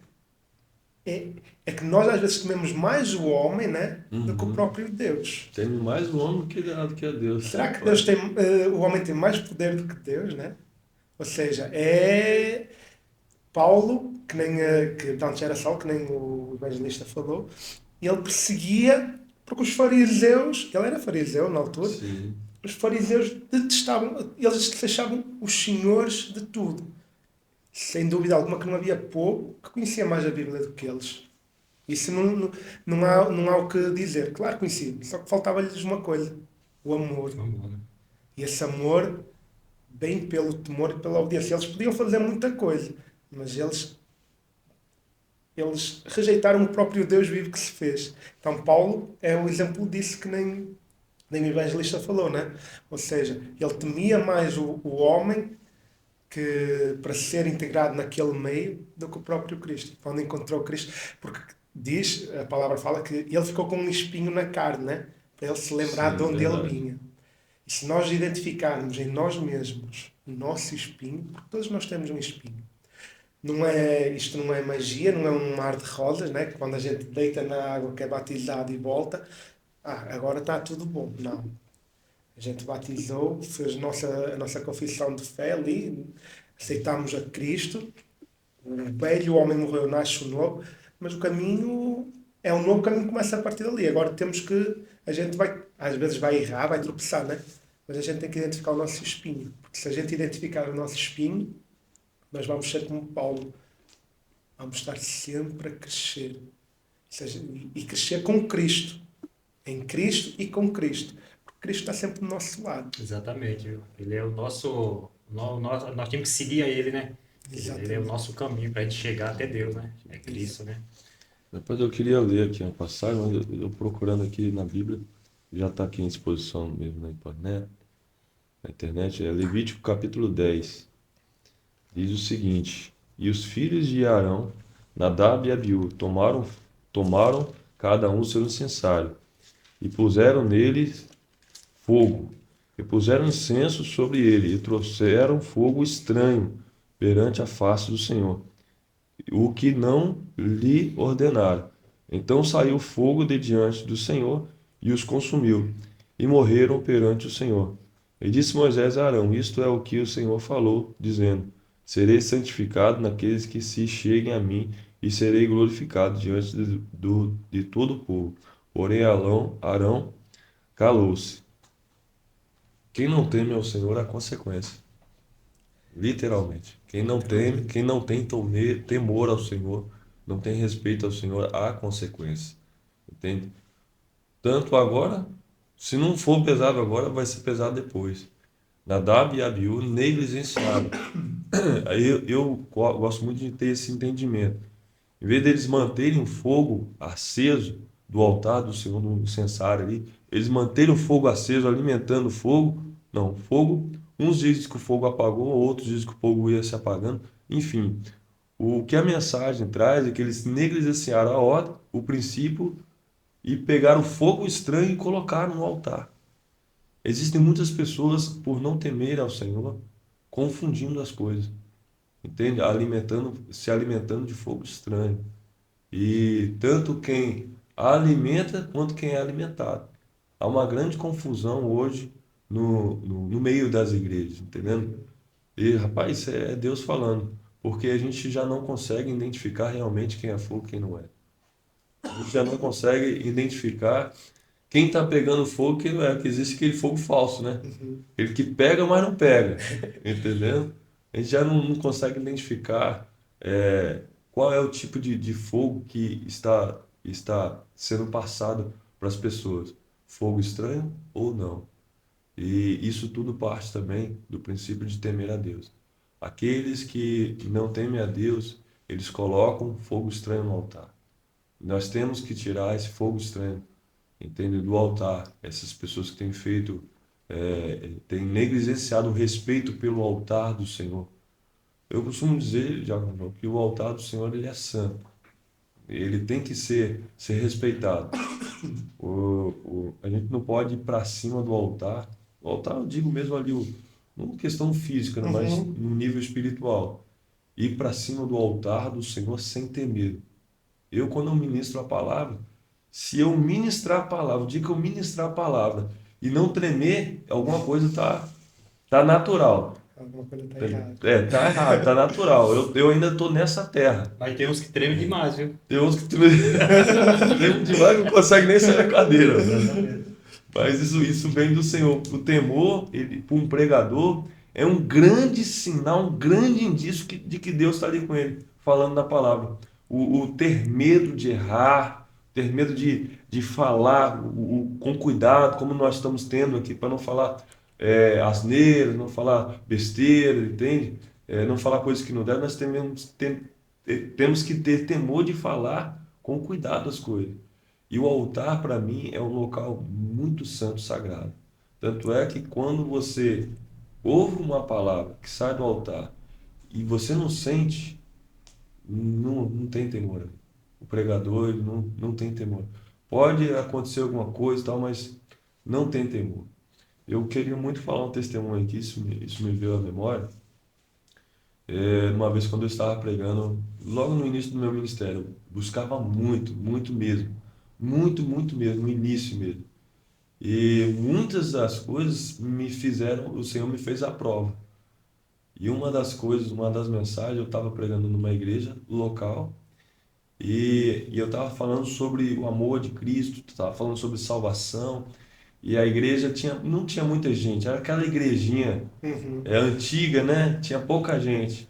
É que nós às vezes tememos mais o homem, né? Do que o próprio Deus. Teme mais o homem do que a Deus. Será que Deus o homem tem mais poder do que Deus, né? Ou seja, é Paulo, que antes era Saulo, que nem o evangelista falou, ele perseguia, porque os fariseus, ele era fariseu na altura, Sim. os fariseus detestavam, eles se achavam os senhores de tudo. Sem dúvida alguma que não havia povo que conhecia mais a Bíblia do que eles. Isso não há o que dizer. Claro que conhecia, só que faltava-lhes uma coisa: o amor. E esse amor vem pelo temor e pela obediência. Eles podiam fazer muita coisa, mas eles rejeitaram o próprio Deus vivo que se fez. Então Paulo é um exemplo disso que nem o evangelista falou, né? Ou seja, ele temia mais o homem que para ser integrado naquele meio do que o próprio Cristo. Quando encontrou Cristo, porque a palavra fala que ele ficou com um espinho na carne, né? Para ele se lembrar de onde ele vinha. E se nós identificarmos em nós mesmos o nosso espinho, porque todos nós temos um espinho, Isto não é magia, não é um mar de rosas, né? Que quando a gente deita na água que é batizado e volta, agora está tudo bom. Não. A gente batizou, fez a nossa confissão de fé ali, aceitamos a Cristo, o velho homem morreu, nasce o novo, mas o caminho é um novo caminho que começa a partir dali. Agora temos que, a gente vai, às vezes vai errar, vai tropeçar, né? Mas a gente tem que identificar o nosso espinho. Porque se a gente identificar o nosso espinho, nós vamos ser como Paulo. Vamos estar sempre a crescer. Ou seja, e crescer com Cristo. Em Cristo e com Cristo. Porque Cristo está sempre do nosso lado. Exatamente, viu? Ele é o nós temos que seguir a ele, né? Ele é o Exatamente. nosso caminho para a gente chegar até Deus, né? É Cristo, né? Depois eu queria ler aqui uma passagem, mas eu procurando aqui na Bíblia, já está aqui em exposição mesmo na internet, é Levítico capítulo 10. Diz o seguinte: E os filhos de Arão, Nadab e Abiú, tomaram cada um seu incensário, e puseram nele fogo, e puseram incenso sobre ele, e trouxeram fogo estranho perante a face do Senhor, o que não lhe ordenaram. Então saiu fogo de diante do Senhor e os consumiu, e morreram perante o Senhor. E disse Moisés a Arão: Isto é o que o Senhor falou, dizendo: Serei santificado naqueles que se cheguem a mim, e serei glorificado diante de todo o povo. Porém, Arão calou-se. Quem não teme ao Senhor, há consequência. Literalmente. Quem não teme, quem não tem temor ao Senhor, não tem respeito ao Senhor, há consequência. Entende? Tanto agora, se não for pesado agora, vai ser pesado depois. Nadab e Abiú negligenciaram. Aí eu gosto muito de ter esse entendimento. Em vez deles manterem o fogo aceso do altar do Senhor, no incensário ali, eles manterem o fogo aceso, alimentando o fogo. Não, fogo. Uns dizem que o fogo apagou, outros dizem que o fogo ia se apagando. Enfim, o que a mensagem traz é que eles negligenciaram a ordem, o princípio, e pegaram o fogo estranho e colocaram no altar. Existem muitas pessoas, por não temer ao Senhor, confundindo as coisas, entende? Se alimentando de fogo estranho. E tanto quem alimenta quanto quem é alimentado. Há uma grande confusão hoje no meio das igrejas, entendendo? E, rapaz, isso é Deus falando, porque a gente já não consegue identificar realmente quem é fogo e quem não é. A gente já não consegue identificar quem está pegando fogo e quem não é, porque existe aquele fogo falso, né? Uhum. Ele que pega, mas não pega, entendeu? A gente já não consegue identificar qual é o tipo de fogo que está sendo passado para as pessoas. Fogo estranho ou não. E isso tudo parte também do princípio de temer a Deus. Aqueles que não temem a Deus, eles colocam fogo estranho no altar. Nós temos que tirar esse fogo estranho, entende, do altar. Essas pessoas que têm feito, têm negligenciado o respeito pelo altar do Senhor. Eu costumo dizer, Giacomo, que o altar do Senhor ele é santo. Ele tem que ser respeitado. A gente não pode ir para cima do altar. O altar, eu digo mesmo ali, não questão física, né, mas Uhum. no nível espiritual. Ir para cima do altar do Senhor sem ter medo. Eu, quando eu ministro a palavra, se eu ministrar a palavra, o dia que eu ministrar a palavra e não tremer, alguma coisa tá natural. Alguma coisa está errada. Tá errado, tá natural. Eu ainda estou nessa terra. Mas tem uns que tremem demais, viu? Tem uns que tremem demais que não consegue nem sair da cadeira. Exatamente. Mas isso vem do Senhor. O temor, para um pregador, é um grande sinal, um grande indício de que Deus está ali com ele, falando da palavra. O ter medo de errar, ter medo de falar com cuidado, como nós estamos tendo aqui, para não falar asneira, não falar besteira, entende? Não falar coisas que não devem, nós temos que ter temor de falar com cuidado as coisas. E o altar, para mim, é um local muito santo, sagrado. Tanto é que quando você ouve uma palavra que sai do altar e você não sente, não tem temor. O pregador ele não tem temor. Pode acontecer alguma coisa e tal, mas não tem temor. Eu queria muito falar um testemunho aqui, isso me veio à memória. Uma vez quando eu estava pregando, logo no início do meu ministério, eu buscava muito, muito mesmo. Muito, muito mesmo, no início mesmo. E muitas das coisas me fizeram, o Senhor me fez a prova. E uma das coisas, uma das mensagens, eu estava pregando numa igreja local e eu estava falando sobre o amor de Cristo, estava falando sobre salvação. E a igreja não tinha muita gente, era aquela igrejinha Uhum. antiga, né? Tinha pouca gente,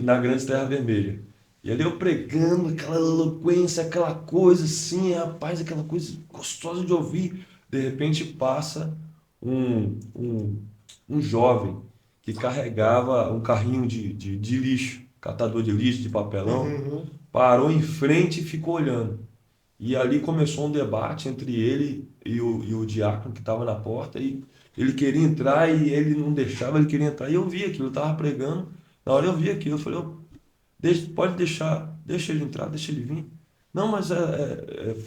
na Grande Terra Vermelha. E ali eu pregando, aquela eloquência, aquela coisa assim, rapaz, aquela coisa gostosa de ouvir. De repente passa um jovem que carregava um carrinho de lixo, catador de lixo, de papelão, Uhum. parou em frente e ficou olhando. E ali começou um debate entre ele e o diácono que estava na porta, e ele queria entrar e ele não deixava, ele queria entrar. E eu vi aquilo, eu estava pregando, na hora eu vi aquilo, eu falei, "Ô, pode deixar, deixa ele entrar, deixa ele vir. Não, mas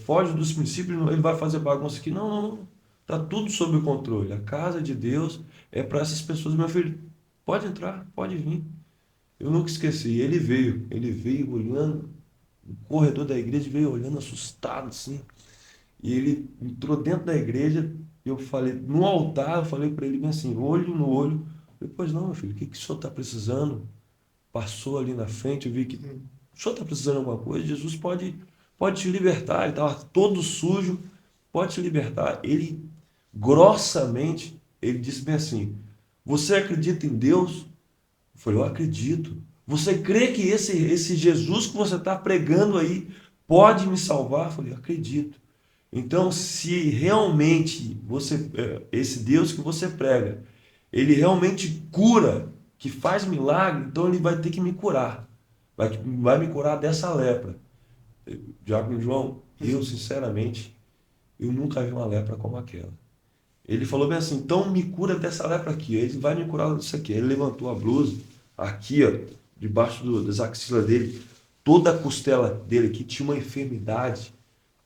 foge dos princípios, ele vai fazer bagunça aqui. Não, não, não. Está tudo sob controle. A casa de Deus é para essas pessoas. Meu filho, pode entrar, pode vir. Eu nunca esqueci. Ele veio olhando, no corredor da igreja, veio olhando assustado assim. E ele entrou dentro da igreja. Eu falei, no altar, eu falei para ele bem assim, olho no olho. Eu falei, pois não, meu filho, o que o senhor está precisando? Passou ali na frente, eu vi que Uhum. o senhor está precisando de alguma coisa, Jesus pode te libertar. Ele estava todo sujo, pode te libertar. Ele, grossamente, ele disse bem assim, você acredita em Deus? Eu falei, eu acredito. Você crê que esse Jesus que você está pregando aí pode me salvar? Eu falei, eu acredito. Então, se realmente esse Deus que você prega, ele realmente cura, que faz milagre, então ele vai ter que me curar. Vai me curar dessa lepra. Diácono João, eu Uhum. sinceramente, eu nunca vi uma lepra como aquela. Ele falou bem assim, então me cura dessa lepra aqui. Ele vai me curar disso aqui. Ele levantou a blusa, aqui, ó, debaixo das axilas dele, toda a costela dele aqui tinha uma enfermidade,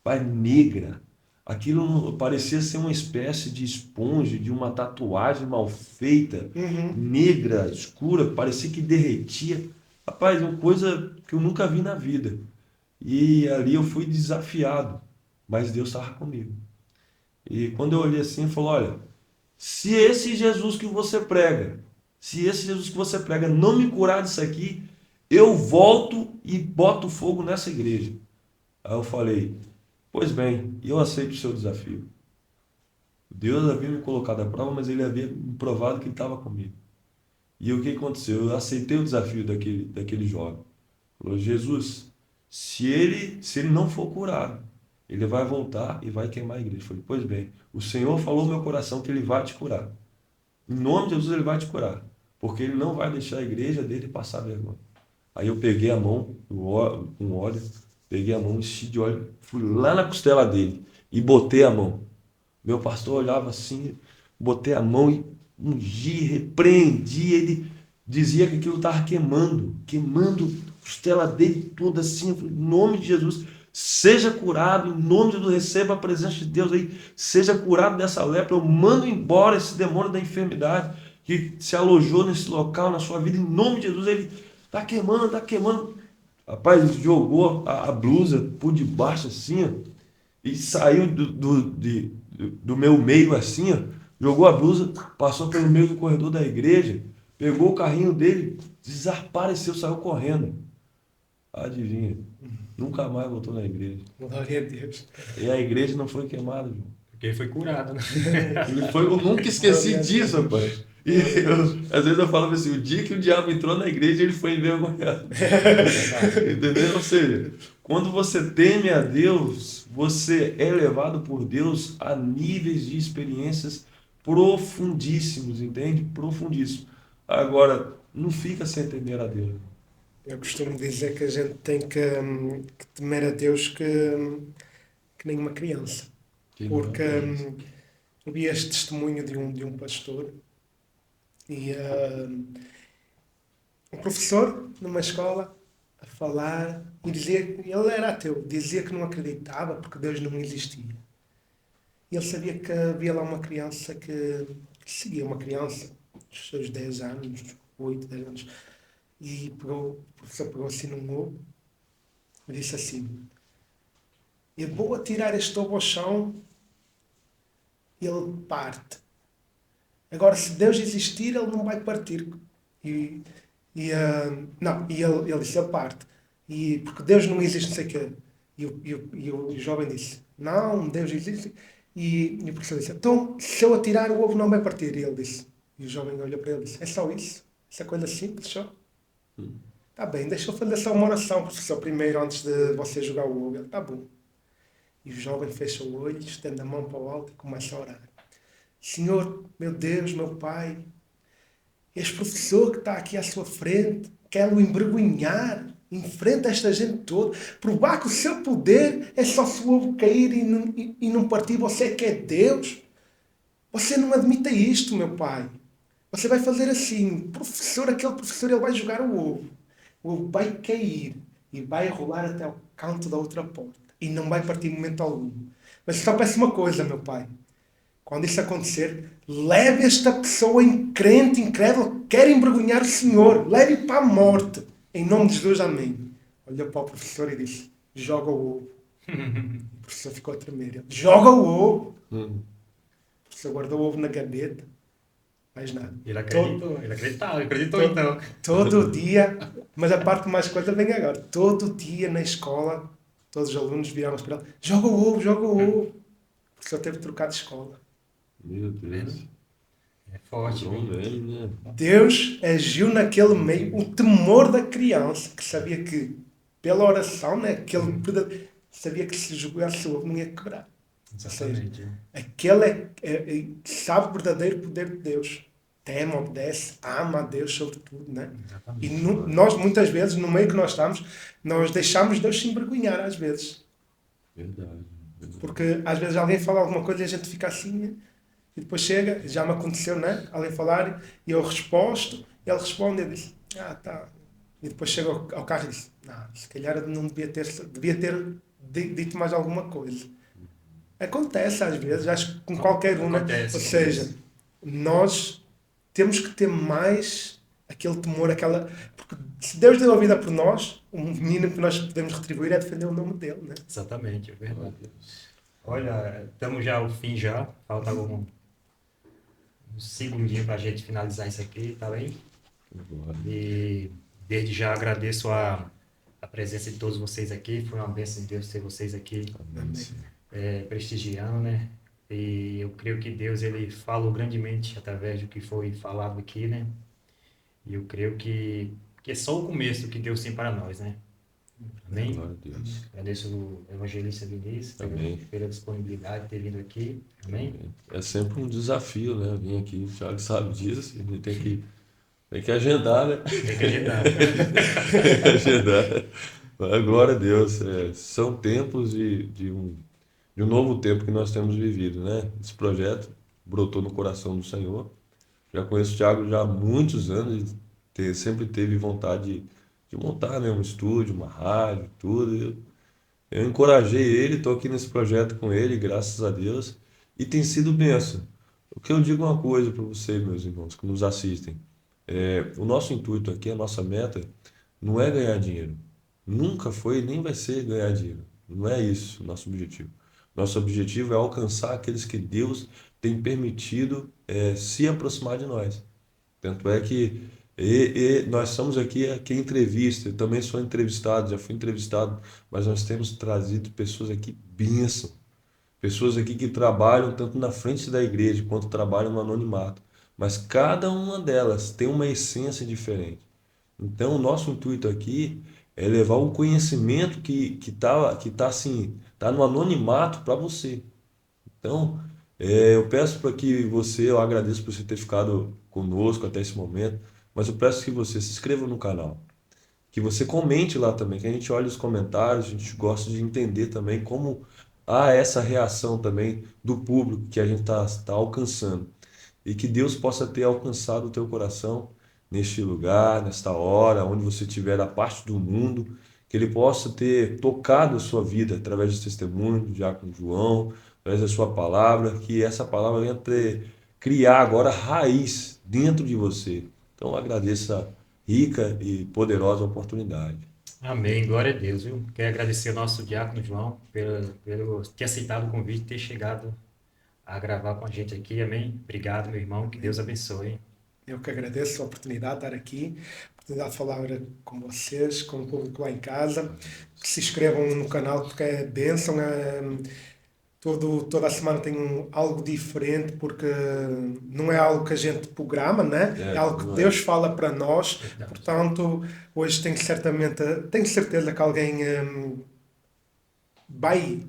pai, negra. Aquilo parecia ser uma espécie de esponja, de uma tatuagem mal feita, Uhum. negra, escura, parecia que derretia. Rapaz, uma coisa que eu nunca vi na vida. E ali eu fui desafiado, mas Deus estava comigo. E quando eu olhei assim, ele falou: olha, se esse Jesus que você prega, se esse Jesus que você prega não me curar disso aqui, eu volto e boto fogo nessa igreja. Aí eu falei: pois bem, eu aceito o seu desafio. Deus havia me colocado à prova, mas ele havia me provado que ele estava comigo. E o que aconteceu? Eu aceitei o desafio daquele jovem. Falou: Jesus, se ele não for curado, ele vai voltar e vai queimar a igreja. Eu falei: pois bem, o Senhor falou no meu coração que ele vai te curar. Em nome de Jesus, ele vai te curar. Porque ele não vai deixar a igreja dele passar vergonha. Aí eu peguei a mão com óleo, peguei a mão, enchi de óleo, fui lá na costela dele e botei a mão. Meu pastor olhava assim, botei a mão e ungi, repreendi. Ele dizia que aquilo estava queimando a costela dele toda assim. Eu falei, em nome de Jesus, seja curado, em nome de Jesus, receba a presença de Deus aí, seja curado dessa lepra. Eu mando embora esse demônio da enfermidade que se alojou nesse local, na sua vida, em nome de Jesus. Ele está queimando, está queimando. Rapaz, ele jogou a blusa por debaixo assim, ó, e saiu do meu meio assim, ó, jogou a blusa, passou pelo meio do corredor da igreja, pegou o carrinho dele, desapareceu, saiu correndo. Adivinha? Nunca mais voltou na igreja. Glória a Deus. E a igreja não foi queimada, João. Porque ele foi curado, né? Eu nunca esqueci Glória a disso, Deus. rapaz. E Glória a Deus. às vezes eu falava assim, o dia que o diabo entrou na igreja, ele foi envergonhado. Verdade. Entendeu? Ou seja, quando você teme a Deus, você é levado por Deus a níveis de experiências profundíssimos, entende? Profundíssimos. Agora, não fica sem temer a Deus. Eu costumo dizer que a gente tem que temer a Deus que nem uma criança. Que não Porque é isso. eu vi este testemunho de um pastor e um professor numa escola a falar e dizia que ele era ateu, dizia que não acreditava porque Deus não existia. E ele sabia que havia lá uma criança que seguia uma criança dos seus 10 anos, 8 10 anos, e o professor pegou assim num ovo e disse assim: eu vou atirar este ovo ao chão e ele parte. Agora, se Deus existir, ele não vai partir. E, não, e ele disse: ele parte. E, porque Deus não existe, não sei o quê. E o jovem disse: não, Deus existe. E o professor disse: então, se eu atirar, o ovo não vai partir. E ele disse: e o jovem olhou para ele e disse: é só isso? Essa coisa simples, só? Tá bem, deixa eu fazer só uma oração, professor, primeiro, antes de você jogar o ovo. Ele: tá bom. E o jovem fecha o olho, estende a mão para o alto e começa a orar. Senhor, meu Deus, meu Pai, este professor que está aqui à sua frente, quer-lo envergonhar, enfrenta esta gente toda, provar que o seu poder é só se o ovo cair e não partir, você é que é Deus. Você não admita isto, meu Pai. Você vai fazer assim, professor, aquele professor, ele vai jogar o ovo vai cair e vai rolar até ao canto da outra porta e não vai partir em momento algum. Mas só peço uma coisa, meu Pai. Quando isso acontecer, leve esta pessoa incrente, incrédula, quer envergonhar o Senhor. Leve-o para a morte. Em nome de Jesus, amém. Olhou para o professor e disse: joga o ovo. O professor ficou a tremer. Ele: joga o ovo. O professor guardou o ovo na gaveta. Mais nada. Ele acreditou então. Todo dia, mas a parte mais coisa vem agora. Todo dia na escola, todos os alunos viraram para ele: joga o ovo, joga o ovo. O professor teve de trocar de escola. Meu Deus. É forte, Bom hein? velho, né? Deus agiu naquele meio, o temor da criança, que sabia que, pela oração, né, sabia que se jogasse o ovo não ia quebrar. Exatamente. Aquele sabe o verdadeiro poder de Deus. Teme, obedece, ama a Deus sobre tudo, né? E Exatamente. nós, muitas vezes, no meio que nós estamos, nós deixamos Deus se envergonhar, às vezes. Verdade. Porque, às vezes, alguém fala alguma coisa e a gente fica assim, e depois chega, já me aconteceu, né? Alguém falar, e eu resposto, e ele responde, e diz: tá. E depois chega ao carro e diz: não, se calhar eu não devia ter dito mais alguma coisa. Acontece às vezes, acho que com qualquer um, né? Acontece, Ou seja, acontece. nós temos que ter mais aquele temor, aquela. Porque se Deus deu a vida por nós, o mínimo que nós podemos retribuir é defender o nome dele, né? Exatamente, é verdade. Meu Deus. Olha, estamos já ao fim já. Falta um segundinho para a gente finalizar isso aqui, tá bem? Glória. E desde já agradeço a presença de todos vocês aqui. Foi uma bênção de Deus ter vocês aqui Amém, Senhor. prestigiando, né? E eu creio que Deus ele falou grandemente através do que foi falado aqui, né? E eu creio que é só o começo do que Deus tem para nós, né? Amém? Glória a Deus. Agradeço o evangelista Vinícius Amém. pela disponibilidade de ter vindo aqui. Amém? É sempre um desafio, né? Vir aqui, o Thiago sabe disso. A gente tem que agendar, né? Tem que agendar. Tem que agendar. Mas, glória a Deus. São tempos de um novo tempo que nós temos vivido, né? Esse projeto brotou no coração do Senhor. Já conheço o Thiago já há muitos anos e sempre teve vontade de montar, né, um estúdio, uma rádio, tudo. Eu encorajei ele, estou aqui nesse projeto com ele, graças a Deus, e tem sido bênção. O que eu digo uma coisa para vocês, meus irmãos, que nos assistem. O nosso intuito aqui, a nossa meta, não é ganhar dinheiro. Nunca foi, nem vai ser ganhar dinheiro. Não é isso o nosso objetivo. Nosso objetivo é alcançar aqueles que Deus tem permitido se aproximar de nós. Tanto é que nós estamos aqui em entrevista, eu também sou entrevistado, já fui entrevistado, mas nós temos trazido pessoas aqui bênção, pessoas aqui que trabalham tanto na frente da igreja quanto trabalham no anonimato, mas cada uma delas tem uma essência diferente. Então, o nosso intuito aqui é levar um conhecimento que tá assim, tá no anonimato para você. Então, eu peço para que eu agradeço por você ter ficado conosco até esse momento, mas eu peço que você se inscreva no canal, que você comente lá também, que a gente olhe os comentários, a gente gosta de entender também como há essa reação também do público que a gente tá alcançando. E que Deus possa ter alcançado o teu coração neste lugar, nesta hora, onde você estiver da parte do mundo, que Ele possa ter tocado a sua vida através do testemunho do diácono João, através da sua palavra, que essa palavra venha criar agora raiz dentro de você. Então agradeça rica e poderosa oportunidade. Amém, glória a Deus, viu? Quero agradecer ao nosso diácono João pelo ter aceitado o convite, ter chegado a gravar com a gente aqui, amém? Obrigado, meu irmão, que Deus abençoe. Eu que agradeço a oportunidade de estar aqui, a oportunidade de falar com vocês, com o público lá em casa. Que se inscrevam no canal porque é bênção. Toda a semana tem algo diferente porque não é algo que a gente programa, né? É algo que Não é? Deus fala para nós. Verdade. Portanto, hoje tenho certeza que alguém vai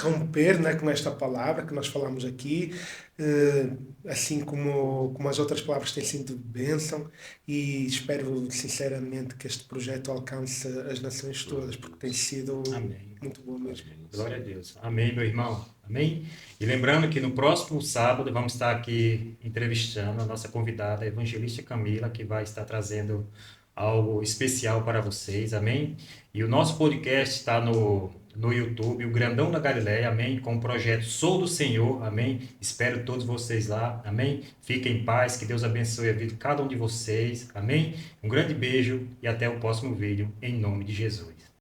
romper, né, com esta palavra que nós falamos aqui, assim como as outras palavras têm sido de bênção, e espero sinceramente que este projeto alcance as nações todas, porque tem sido Amém. muito bom mesmo. Glória a Deus. Amém, meu irmão. Amém? E lembrando que no próximo sábado vamos estar aqui entrevistando a nossa convidada, a evangelista Camila, que vai estar trazendo algo especial para vocês. Amém? E o nosso podcast está no YouTube, o Grandão da Galileia. Amém? Com o projeto Sou do Senhor. Amém? Espero todos vocês lá. Amém? Fiquem em paz. Que Deus abençoe a vida de cada um de vocês. Amém? Um grande beijo e até o próximo vídeo, em nome de Jesus.